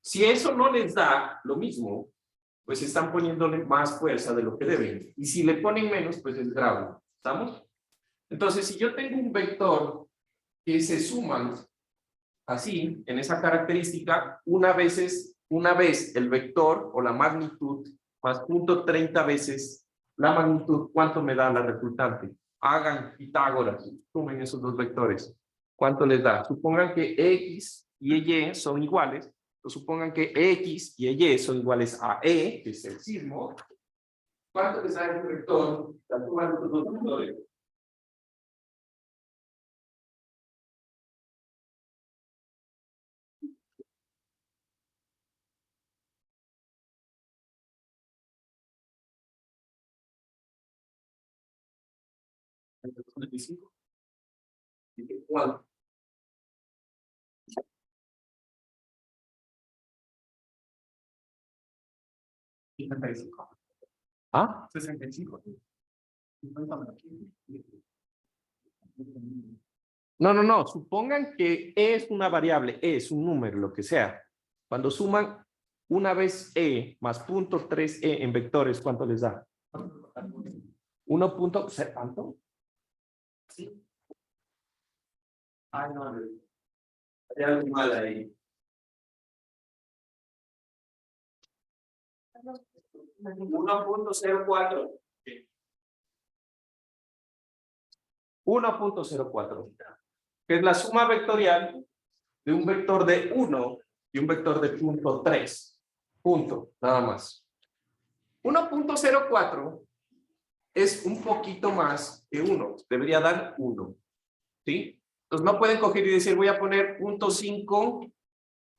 Si eso no les da lo mismo, pues están poniéndole más fuerza de lo que deben. Y si le ponen menos, pues es grave. ¿Estamos? Entonces, si yo tengo un vector que se suman así, en esa característica, una vez el vector o la magnitud más 0.30 veces la magnitud, ¿cuánto me da la resultante? Hagan Pitágoras, sumen esos dos vectores. ¿Cuánto les da? Supongan que X y Y son iguales. O supongan que X y Y son iguales a E, que es el sismo. ¿Cuánto les da el vector? La suma de los dos vectores. ¿Cuánto? ¿Ah? 65. No. Supongan que E es una variable, E es un número, lo que sea. Cuando suman una vez E más 0.3E en vectores, ¿cuánto les da? 1. ¿Cuánto? Sí. Ay, no. Hay algo mal ahí. 1.04. 1.04. Que es la suma vectorial de un vector de 1 y un vector de 0.3. Punto, nada más. 1.04 es un poquito más que 1. Debería dar 1. ¿Sí? Entonces no pueden coger y decir, voy a poner 0.5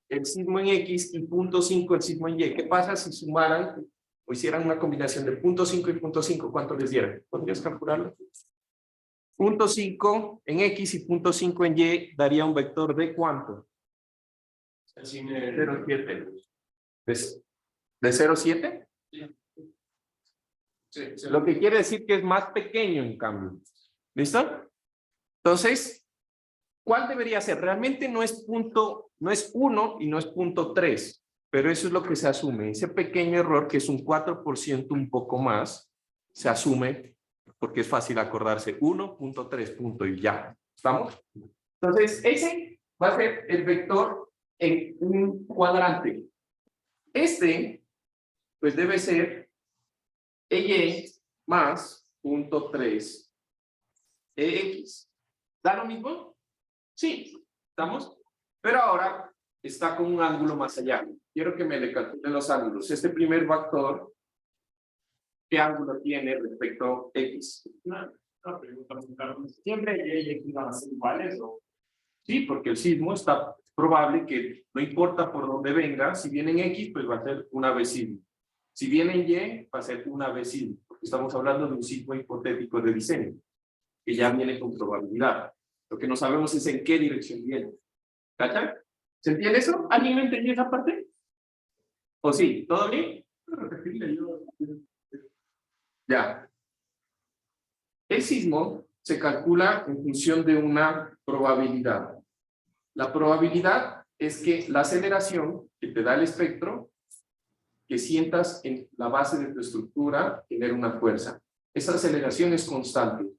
el sismo en X y 0.5 el sismo en Y. ¿Qué pasa si sumaran o hicieran una combinación de 0.5 y 0.5? ¿Cuánto les diera? ¿Podrías calcularlo? 0.5 en X y 0.5 en Y daría un vector de ¿cuánto? 0.7. ¿De 0.7? Sí. Lo que quiere decir que es más pequeño en cambio. ¿Listo? Entonces, ¿cuál debería ser? Realmente no es 1 y no es 0.3, pero eso es lo que se asume. Ese pequeño error, que es un 4%, un poco más, se asume porque es fácil acordarse. 1.3 punto y ya. ¿Estamos? Entonces, ese va a ser el vector en un cuadrante. Este, pues debe ser EY más 0.3 EX. ¿Da lo mismo? Sí, ¿estamos? Pero ahora está con un ángulo más allá. Quiero que me le calculen los ángulos. Este primer vector, ¿qué ángulo tiene respecto a X? Una pregunta, Carlos. ¿Siempre Y y X van a ser iguales o? Sí, porque el sismo está probable que no importa por dónde venga, si viene en X, pues va a ser una vez sismo. Si viene en Y, va a ser una vez sismo, porque estamos hablando de un sismo hipotético de diseño, que ya viene con probabilidad. Lo que no sabemos es en qué dirección viene. ¿Cachan? ¿Se entiende eso? ¿Alguien no entendió esa parte? ¿O sí? ¿Todo bien? Ya. El sismo se calcula en función de una probabilidad. La probabilidad es que la aceleración que te da el espectro, que sientas en la base de tu estructura, genera una fuerza. Esa aceleración es constante.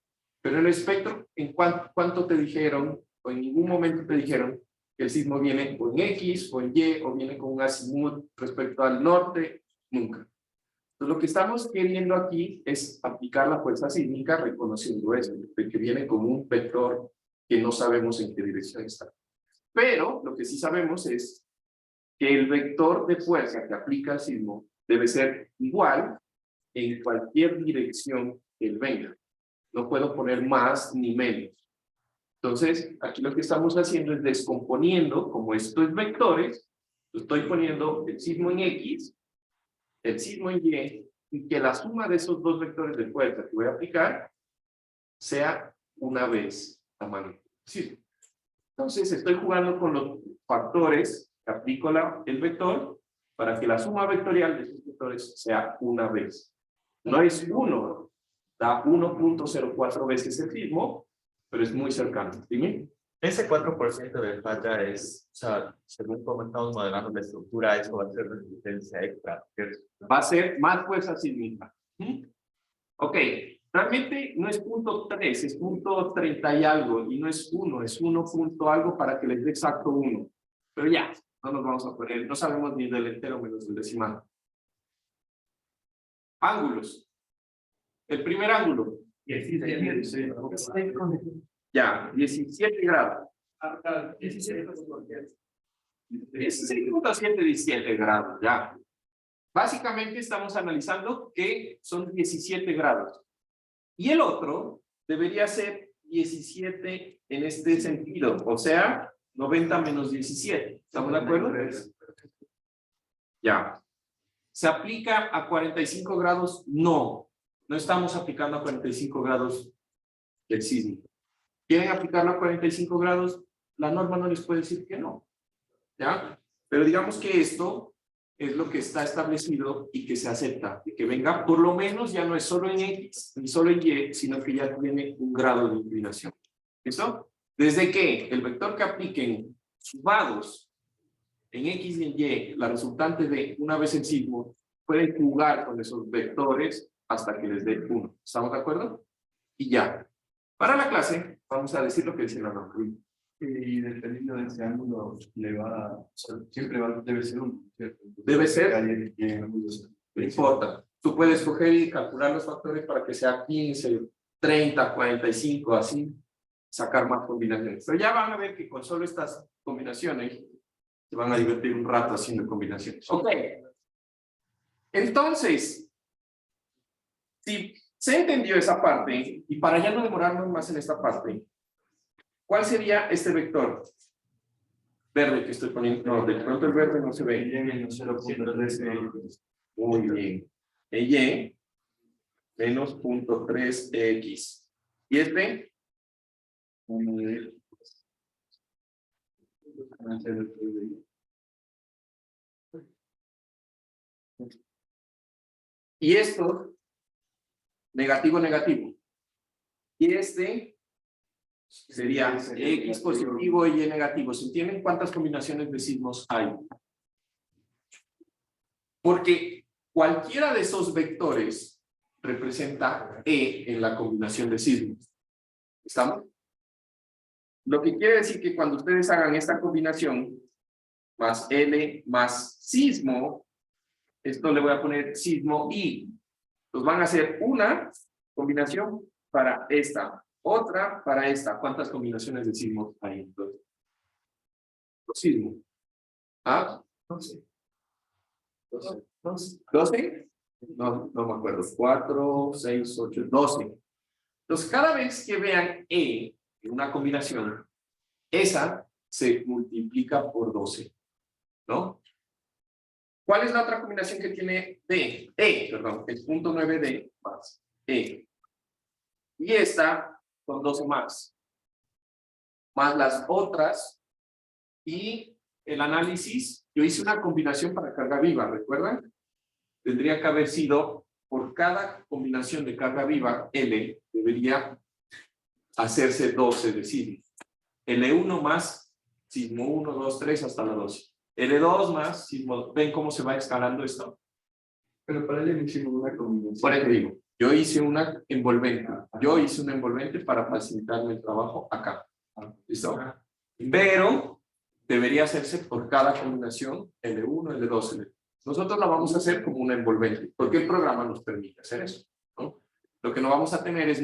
Pero en el espectro, ¿en cuánto te dijeron, o en ningún momento te dijeron, que el sismo viene o en X, o en Y, o viene con un azimut respecto al norte? Nunca. Entonces, lo que estamos queriendo aquí es aplicar la fuerza sísmica reconociendo eso, de que viene como un vector que no sabemos en qué dirección está. Pero lo que sí sabemos es que el vector de fuerza que aplica el sismo debe ser igual en cualquier dirección que él venga. No puedo poner más ni menos. Entonces, aquí lo que estamos haciendo es descomponiendo, como estos vectores, estoy poniendo el sismo en X, el sismo en y que la suma de esos dos vectores de fuerza que voy a aplicar sea una vez la magnitud. Sí. Entonces, estoy jugando con los factores que aplico el vector para que la suma vectorial de esos vectores sea una vez. No es 1, da 1.04 veces el sismo, pero es muy cercano. Dime. Ese 4% de falla es, o sea, según cómo estamos modelando la estructura, eso va a ser resistencia extra, ¿cierto? Va a ser más fuerza sísmica. Ok, realmente no es 0.3, es 0.30 y algo, y no es 1, es 1 punto algo para que les dé exacto 1. Pero ya, no nos vamos a poner, no sabemos ni del entero menos del decimal. Ángulos. El primer ángulo. 17. Ya, 17 grados. 16.717 grados, ya. Básicamente estamos analizando que son 17 grados. Y el otro debería ser 17 en este sentido, o sea, 90 menos 17. ¿Estamos de acuerdo? Ya. ¿Se aplica a 45 grados? No. No estamos aplicando a 45 grados del sismo. ¿Quieren aplicarlo a 45 grados? La norma no les puede decir que no. ¿Ya? Pero digamos que esto es lo que está establecido y que se acepta. Y que venga, por lo menos ya no es solo en X ni solo en Y, sino que ya tiene un grado de inclinación. ¿Listo? Desde que el vector que apliquen sumados en X y en Y, la resultante de una vez el sismo, pueden jugar con esos vectores hasta que les dé 1. ¿Estamos de acuerdo? Y ya. Para la clase, vamos a decir lo que dice la norma. Y dependiendo de ese ángulo, le va, o sea, siempre debe ser uno, ¿cierto? Debe ser. Ángulos. No importa. Tú puedes coger y calcular los factores para que sea 15, 30, 45, así, sacar más combinaciones. Pero ya van a ver que con solo estas combinaciones se van a divertir un rato haciendo combinaciones. Ok. Entonces, si se entendió esa parte, y para ya no demorarnos más en esta parte, ¿cuál sería este vector? Verde que estoy poniendo. No, de pronto el verde no se ve. Menos 0.3. Muy bien. Y menos 0.3x. ¿Y este? Y esto, negativo, negativo. Y este sería X positivo y Y negativo. ¿Se entienden cuántas combinaciones de signos hay? Porque cualquiera de esos vectores representa E en la combinación de signos. ¿Estamos? Lo que quiere decir que cuando ustedes hagan esta combinación, más L más sismo, esto le voy a poner sismo I. Entonces van a hacer una combinación para esta, otra para esta. ¿Cuántas combinaciones de sismos hay entonces? Los sismos. ¿Ah? 12. 12. No me acuerdo. 4, 6, 8, 12. Entonces, cada vez que vean E en una combinación, esa se multiplica por 12. ¿No? ¿Cuál es la otra combinación que tiene D? Perdón, es 0.9D más E. Y esta con 12 más. Más las otras. Y el análisis, yo hice una combinación para carga viva, ¿recuerdan? Tendría que haber sido, por cada combinación de carga viva, L, debería hacerse 12 de sismo. L1 más sismo 1, 2, 3 hasta la 12. L2 más sismo, ¿ven cómo se va escalando esto? Pero para él hicimos una combinación. Por eso digo, yo hice una envolvente. Yo hice una envolvente para facilitarme el trabajo acá. ¿Listo? Pero debería hacerse por cada combinación L1, L2, L3. Nosotros la vamos a hacer como una envolvente, porque el programa nos permite hacer eso, ¿no? Lo que no vamos a tener es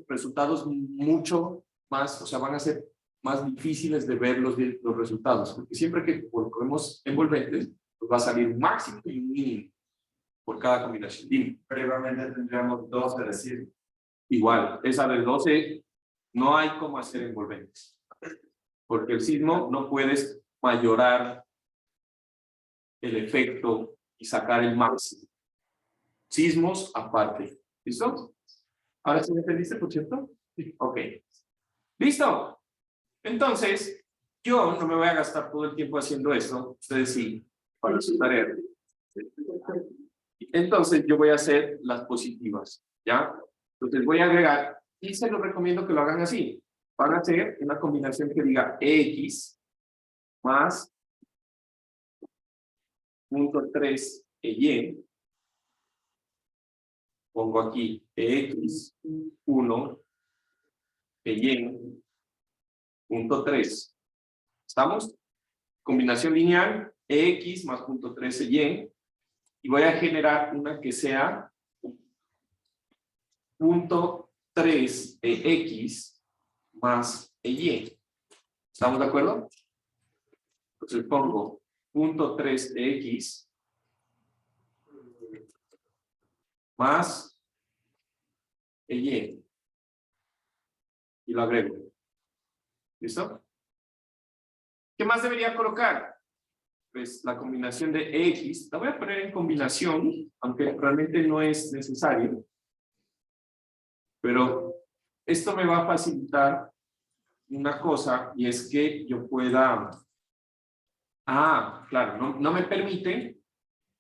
resultados mucho más, o sea, van a ser más difíciles de ver los resultados, porque siempre que ponemos envolventes, pues va a salir un máximo y un mínimo por cada combinación. Dime. Previamente tendríamos 12 de sismo. Igual, esa de 12 no hay cómo hacer envolventes, porque el sismo no puedes mayorar el efecto y sacar el máximo. Sismos aparte. ¿Listo? ¿Ahora sí me entendiste, por cierto? Sí. Ok. ¿Listo? Entonces, yo no me voy a gastar todo el tiempo haciendo esto. Ustedes sí, para su tarea. Entonces, yo voy a hacer las positivas. ¿Ya? Entonces, voy a agregar, y se los recomiendo que lo hagan así. Van a hacer una combinación que diga X más 0.3 Y. Pongo aquí X1 Y 0.3. ¿Estamos? Combinación lineal X más 0.13 Y. Y voy a generar una que sea punto 3 EX más EY. ¿Estamos de acuerdo? Entonces pongo punto 3 EX más EY. Y lo agrego. ¿Listo? ¿Qué más debería colocar? Pues la combinación de EX. La voy a poner en combinación, aunque realmente no es necesario. Pero esto me va a facilitar una cosa, y es que yo pueda... claro, no me permite,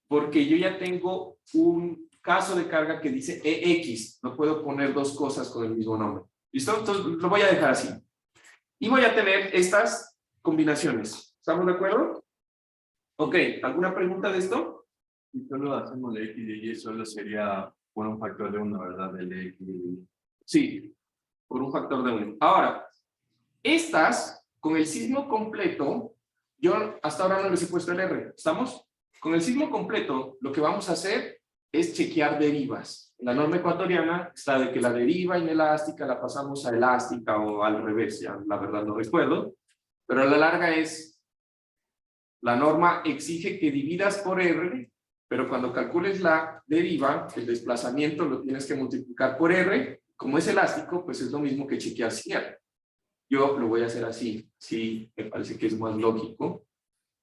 porque yo ya tengo un caso de carga que dice EX. No puedo poner dos cosas con el mismo nombre. ¿Listo? Entonces lo voy a dejar así. Y voy a tener estas combinaciones. ¿Estamos de acuerdo? Ok, ¿alguna pregunta de esto? Si solo hacemos de X y Y, solo sería por un factor de 1, ¿verdad? Del X y Y. Sí, por un factor de 1. Ahora, estas, con el sismo completo, yo hasta ahora no les he puesto el R. ¿Estamos? Con el sismo completo, lo que vamos a hacer es chequear derivas. En la norma ecuatoriana está de que la deriva inelástica la pasamos a elástica o al revés, ya la verdad no recuerdo, pero a la larga es, la norma exige que dividas por R, pero cuando calcules la deriva, el desplazamiento lo tienes que multiplicar por R. Como es elástico, pues es lo mismo que chequear sin R. Yo lo voy a hacer así, sí, me parece que es más lógico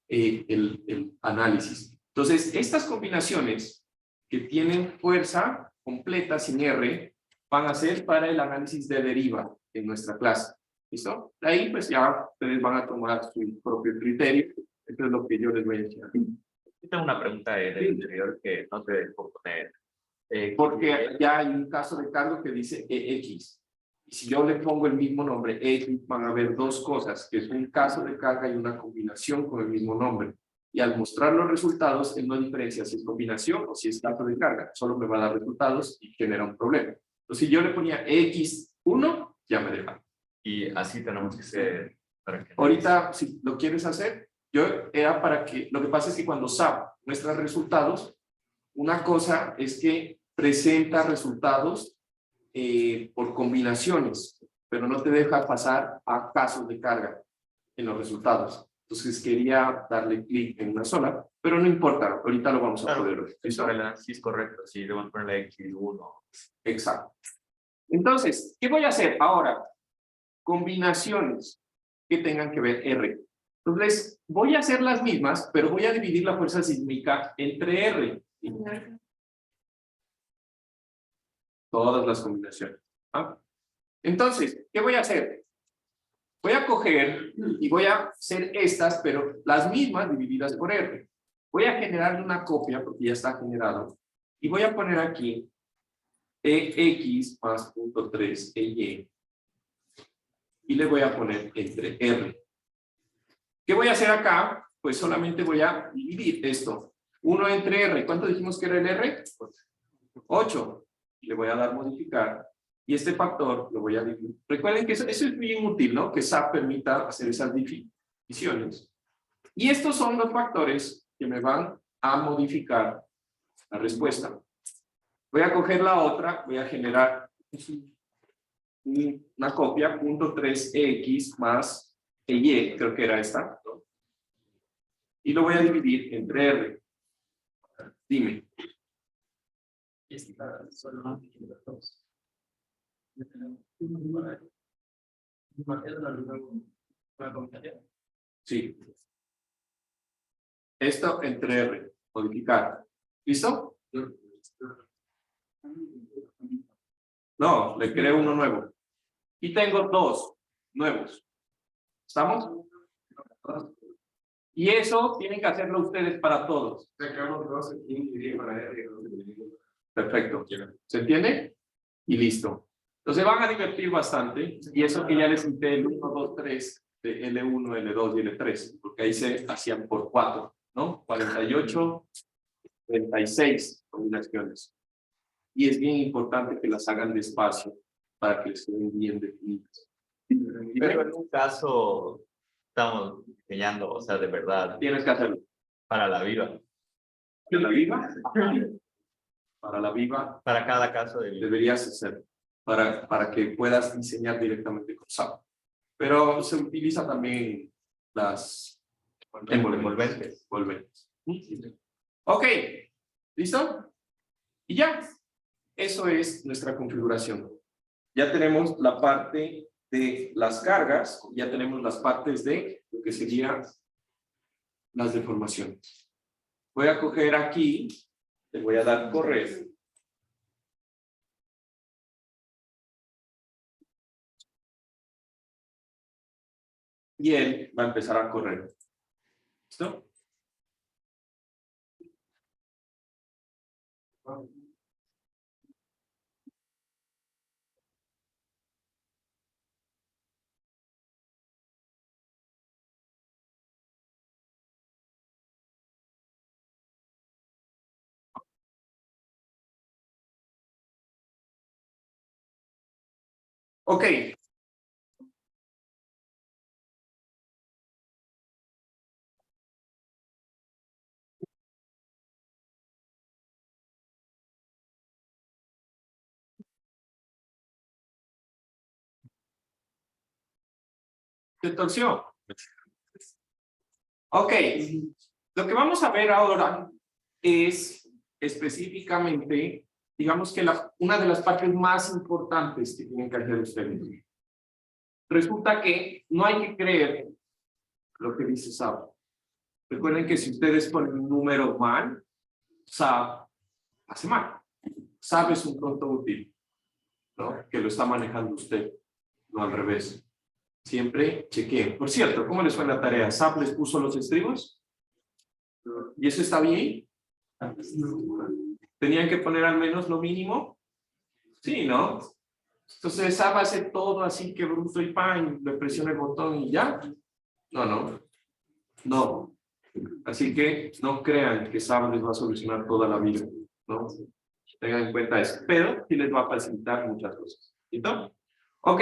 el análisis. Entonces, estas combinaciones que tienen fuerza completa sin R van a ser para el análisis de deriva en nuestra clase. ¿Listo? De ahí, pues ya ustedes van a tomar su propio criterio. Esto es lo que yo les voy a enseñar. Yo tengo una pregunta del interior que no te dejo poner. Porque ya hay un caso de cargo que dice EX. Y si yo le pongo el mismo nombre, X, van a haber dos cosas, que es un caso de carga y una combinación con el mismo nombre. Y al mostrar los resultados, él no diferencia si es combinación o si es caso de carga. Solo me va a dar resultados y genera un problema. Entonces, si yo le ponía X1, ya me deja. Y así tenemos que ser. Para que Ahorita, si lo quieres hacer, yo era para que... Lo que pasa es que cuando SAP muestra resultados, una cosa es que presenta resultados por combinaciones, pero no te deja pasar a casos de carga en los resultados. Entonces quería darle clic en una sola, pero no importa, ahorita lo vamos a poder ver. es el análisis correcto, sí, le van a poner la X1. Exacto. Entonces, ¿qué voy a hacer ahora? Combinaciones que tengan que ver R. Entonces, voy a hacer las mismas, pero voy a dividir la fuerza sísmica entre R. Todas las combinaciones. ¿Ah? Entonces, ¿qué voy a hacer? Voy a coger y voy a hacer estas, pero las mismas divididas por R. Voy a generar una copia, porque ya está generado, y voy a poner aquí EX más punto 3 EY. Y le voy a poner entre R. ¿Qué voy a hacer acá? Pues solamente voy a dividir esto. 1 entre R. ¿Cuánto dijimos que era el R? 8. Le voy a dar modificar. Y este factor lo voy a dividir. Recuerden que eso es bien útil, ¿no? Que SAP permita hacer esas divisiones. Y estos son los factores que me van a modificar la respuesta. Voy a coger la otra, voy a generar una copia, punto 3x más y, creo que era esta, ¿no? Y lo voy a dividir entre R. Dime. Sí. Esto entre R. Modificar. ¿Listo? No, le creo uno nuevo. Y tengo dos nuevos. ¿Estamos? Y eso tienen que hacerlo ustedes para todos. Perfecto. ¿Se entiende? Y listo. Entonces van a divertir bastante. Y eso que ya les cité el 1, 2, 3 de L1, L2 y L3. Porque ahí se hacían por 4, ¿no? 48, 36 combinaciones. Y es bien importante que las hagan despacio para que les queden bien definidas. Pero en un caso estamos diseñando, o sea, de verdad, Tienes que hacerlo. para la viva. ¿Que la viva? para la viva para cada caso de deberías hacer para que puedas diseñar directamente con SAP. Pero se utiliza también las envolventes. envolventes. Ok, ¿listo? Y ya, eso es nuestra configuración. Ya tenemos la parte de las cargas, ya tenemos las partes de lo que serían las deformaciones. Voy a coger aquí, le voy a dar correr. Y él va a empezar a correr. ¿Listo? Ok. Se torció. Ok. Lo que vamos a ver ahora es específicamente, digamos que una de las partes más importantes que tienen que hacer ustedes. Resulta que no hay que creer lo que dice SAP. Recuerden que si ustedes ponen un número mal, SAP hace mal. SAP es un pronto útil, ¿no? Que lo está manejando usted, no al revés. Siempre chequeen. Por cierto, ¿cómo les fue la tarea? ¿SAP les puso los estribos? ¿Y eso está bien? ¿Tenían que poner al menos lo mínimo? Sí, ¿no? Entonces SAP hace todo así que bruto y pan, le presiona el botón y ya. No. Así que no crean que SAP les va a solucionar toda la vida, ¿no? Tengan en cuenta eso, pero sí les va a facilitar muchas cosas. ¿Listo? Ok,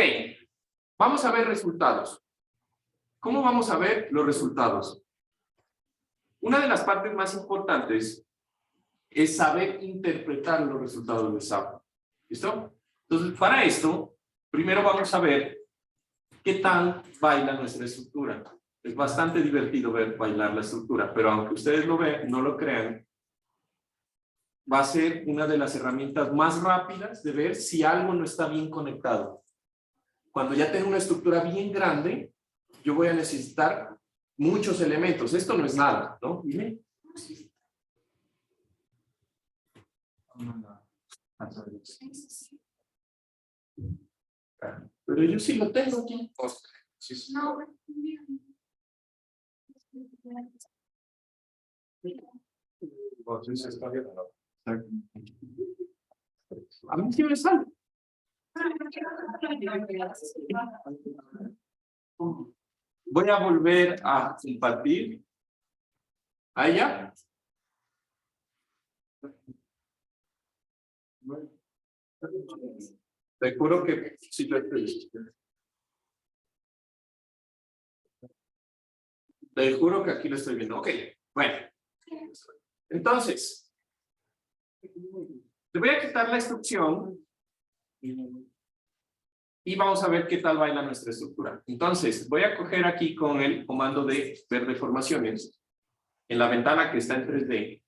vamos a ver resultados. ¿Cómo vamos a ver los resultados? Una de las partes más importantes es saber interpretar los resultados de SAP. ¿Listo? Entonces, para esto, primero vamos a ver qué tal baila nuestra estructura. Es bastante divertido ver bailar la estructura, pero aunque ustedes lo vean, no lo crean, va a ser una de las herramientas más rápidas de ver si algo no está bien conectado. Cuando ya tengo una estructura bien grande, yo voy a necesitar muchos elementos. Esto no es nada, ¿no? Dime. Pero yo sí lo tengo aquí. No. A mí sí me sale. Voy a volver a compartir. Allá. Te juro que sí lo estoy. Te juro que aquí lo estoy viendo. Ok, bueno. Entonces, te voy a quitar la instrucción y vamos a ver qué tal baila nuestra estructura. Entonces, voy a coger aquí con el comando de ver deformaciones en la ventana que está en 3D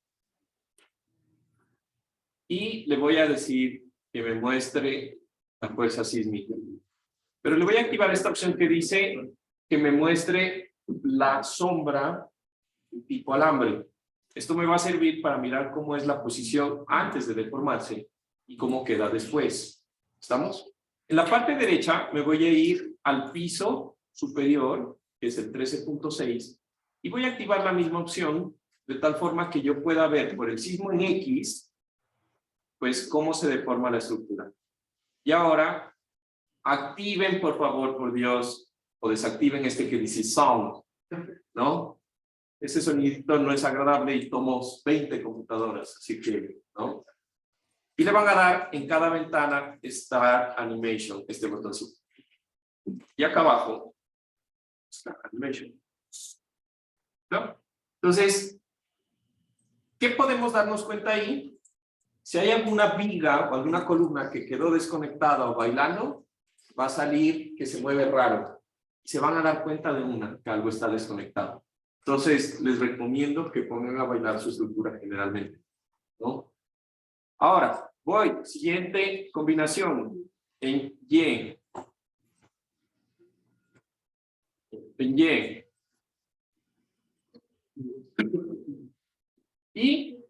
y le voy a decir que me muestre la fuerza sísmica. Pero le voy a activar esta opción que dice que me muestre la sombra tipo alambre. Esto me va a servir para mirar cómo es la posición antes de deformarse y cómo queda después. ¿Estamos? En la parte derecha me voy a ir al piso superior, que es el 13.6, y voy a activar la misma opción de tal forma que yo pueda ver por el sismo en X, pues cómo se deforma la estructura. Y ahora, activen por favor, por Dios, o desactiven este que dice sound, ¿no? Ese sonidito no es agradable y tomo 20 computadoras, así que, ¿no? Y le van a dar en cada ventana Start Animation, este botoncito. Y acá abajo, Start Animation. ¿No? Entonces, ¿qué podemos darnos cuenta ahí? Si hay alguna viga o alguna columna que quedó desconectada o bailando, va a salir que se mueve raro. Se van a dar cuenta de que algo está desconectado. Entonces, les recomiendo que pongan a bailar su estructura generalmente, ¿no? Ahora, siguiente combinación, en Y. En Y. Y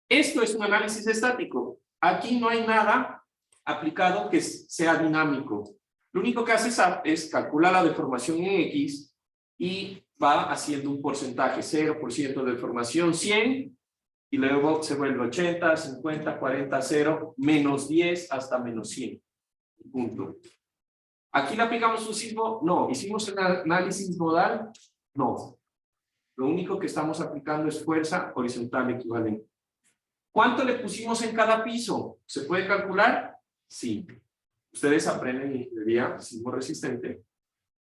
esto es un análisis estático. Aquí no hay nada aplicado que sea dinámico. Lo único que hace SAP es calcular la deformación en X y va haciendo un porcentaje, 0% de deformación, 100, y luego se vuelve 80, 50, 40, 0, menos 10 hasta menos 100. Punto. ¿Aquí le aplicamos un sismo? No. ¿Hicimos un análisis modal? No. Lo único que estamos aplicando es fuerza horizontal equivalente. ¿Cuánto le pusimos en cada piso? ¿Se puede calcular? Sí. Ustedes aprenden en ingeniería sismo resistente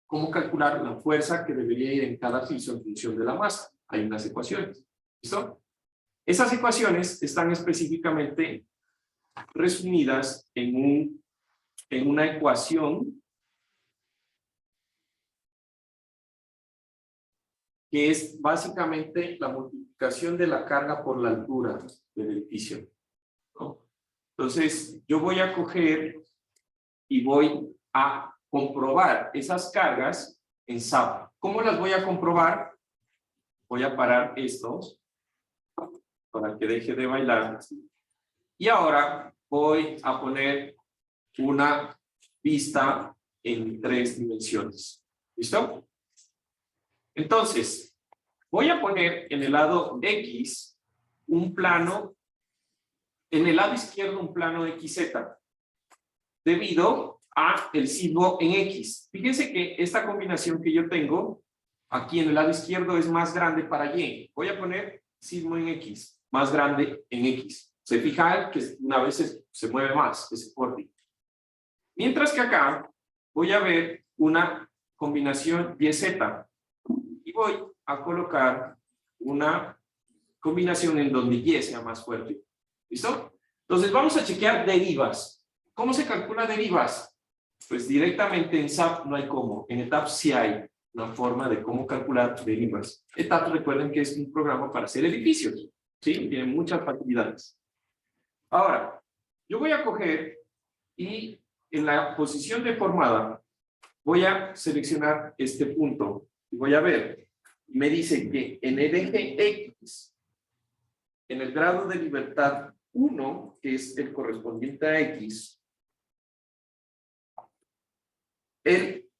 cómo calcular la fuerza que debería ir en cada piso en función de la masa. Hay unas ecuaciones. ¿Listo? Esas ecuaciones están específicamente resumidas en una ecuación que es básicamente la multiplicación de la carga por la altura del edificio, ¿no? Entonces, yo voy a coger y voy a comprobar esas cargas en SAP. ¿Cómo las voy a comprobar? Voy a parar estos para que deje de bailar. Y ahora voy a poner una vista en 3 dimensiones. ¿Listo? Entonces, voy a poner en el lado X un plano, en el lado izquierdo un plano XZ, debido a el sismo en X. Fíjense que esta combinación que yo tengo aquí en el lado izquierdo es más grande para Y. Voy a poner sismo en X, más grande en X. Se fijan que una vez se mueve más ese corte. Mientras que acá voy a ver una combinación YZ. Y voy a colocar una combinación en donde Y sea más fuerte. ¿Listo? Entonces vamos a chequear derivas. ¿Cómo se calcula derivas? Pues directamente en SAP no hay cómo. En ETAP sí hay una forma de cómo calcular derivas. ETAP, recuerden que es un programa para hacer edificios. ¿Sí? Tiene muchas facilidades. Ahora, yo voy a coger y en la posición deformada voy a seleccionar este punto. Y voy a ver, me dice que en el eje X, en el grado de libertad 1, que es el correspondiente a X, el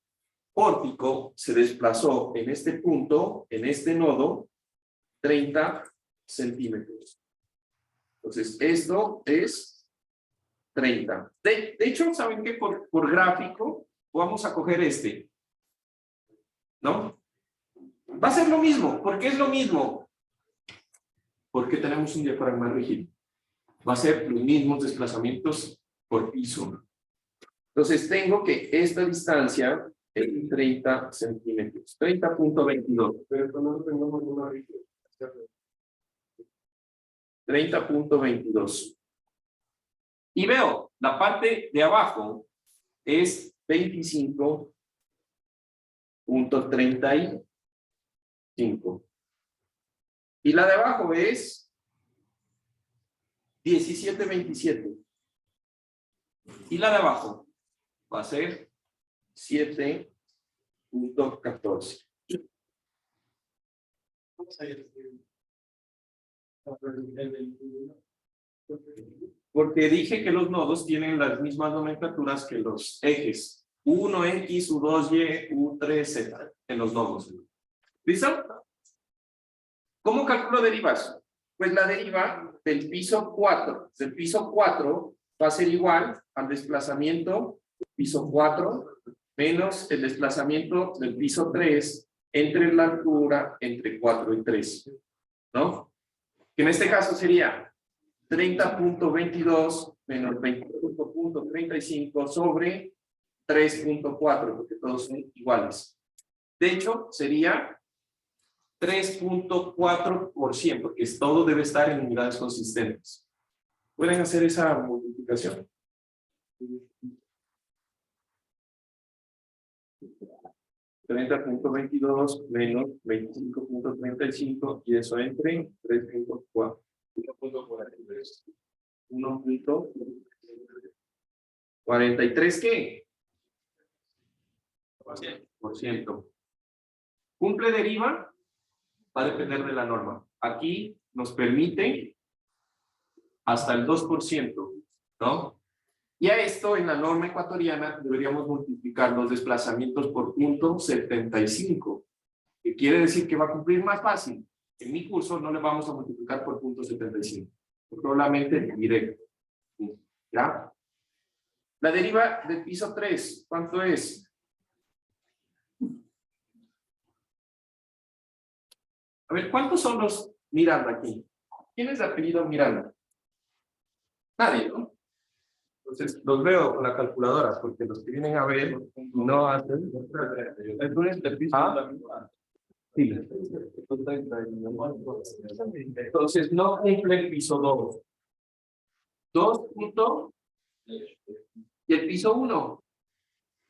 pórtico se desplazó en este punto, en este nodo, 30 centímetros. Entonces, esto es 30. De hecho, ¿saben qué? Por gráfico, vamos a coger este, ¿no? Va a ser lo mismo. ¿Por qué es lo mismo? Porque tenemos un diafragma rígido. Va a ser los mismos desplazamientos por piso. Entonces tengo que esta distancia es 30 centímetros. 30.22. Pero esto no tenemos una rígida. 30.22. Y veo, la parte de abajo es 25.35. Y la de abajo es 17.27. Y la de abajo va a ser 7.14. Porque dije que los nodos tienen las mismas nomenclaturas que los ejes. U1X, U2Y, U3Z en los nodos. ¿Listo? ¿Cómo calculo derivas? Pues la deriva del piso 4. Del piso 4 va a ser igual al desplazamiento piso 4 menos el desplazamiento del piso 3 entre la altura entre 4 y 3. ¿No? Que en este caso sería 30.22 menos 25.35 sobre 3.4, porque todos son iguales. De hecho, sería 3.4%, porque todo debe estar en unidades consistentes. ¿Pueden hacer esa multiplicación? 30.22 menos 25.35 y eso entre 3.4. 1.43 ¿qué? Por ciento. ¿Cumple deriva? Va a depender de la norma. Aquí nos permite hasta el 2%, ¿no? Y a esto en la norma ecuatoriana deberíamos multiplicar los desplazamientos por 0.75, que quiere decir que va a cumplir más fácil. En mi curso no le vamos a multiplicar por 0.75, probablemente directo. ¿Ya? La deriva del piso 3, ¿cuánto es? A ver, ¿cuántos son los Miranda aquí? ¿Quién es de apellido Miranda? Nadie, ¿no? Entonces, los veo con la calculadora, porque los que vienen a ver no hacen. ¿Ah? Sí. Entonces, no cumple el piso 2. 2 punto. Y el piso 1.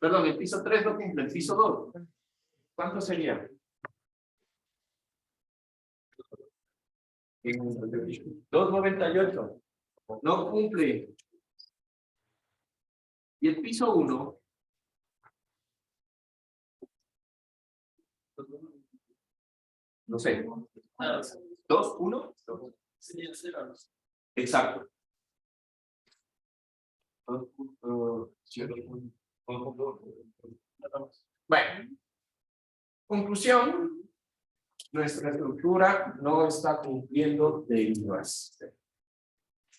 Perdón, el piso 3 no cumple, el piso 2. ¿Cuánto sería? 2.98. No cumple. Y el piso 1. No sé. 2, 1. Exacto. Bueno. Conclusión. Nuestra estructura no está cumpliendo derivas.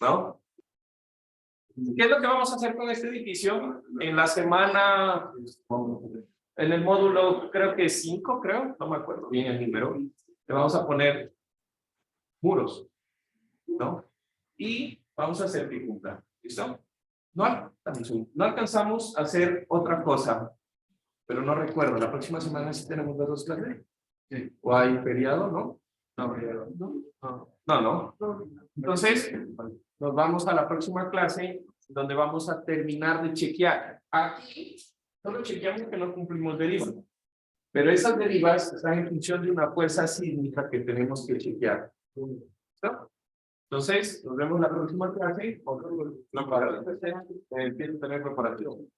¿No? ¿Qué es lo que vamos a hacer con este edificio? En la semana, en el módulo, creo que 5, no me acuerdo bien el número, le vamos a poner muros, ¿no? Y vamos a hacer que cumpla, ¿listo? No alcanzamos a hacer otra cosa, pero no recuerdo, la próxima semana sí tenemos las 2 clases. ¿O hay feriado, no? No. Entonces, nos vamos a la próxima clase, donde vamos a terminar de chequear. Aquí, solo chequeamos que no cumplimos derivas. Pero esas derivas están en función de una fuerza sísmica que tenemos que chequear. ¿Listo? Entonces, nos vemos la próxima clase. Empiezo a tener preparación.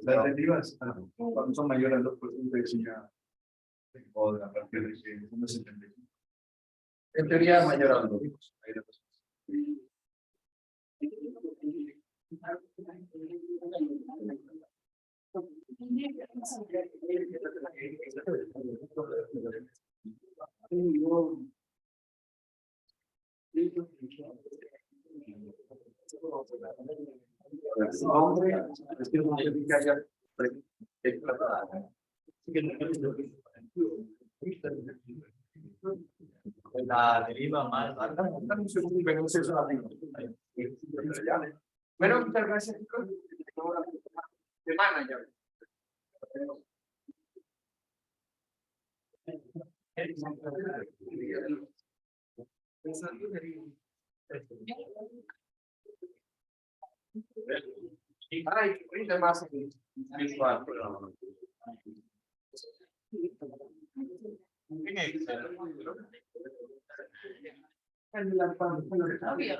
Las derivas, cuando son mayores al 2%, ya o a partir de que 1.75. En teoría, mayor al 2. La deriva más alta. Bueno, muchas gracias, chicos. Semana ya. Ay, que rinde más visual. Obvio.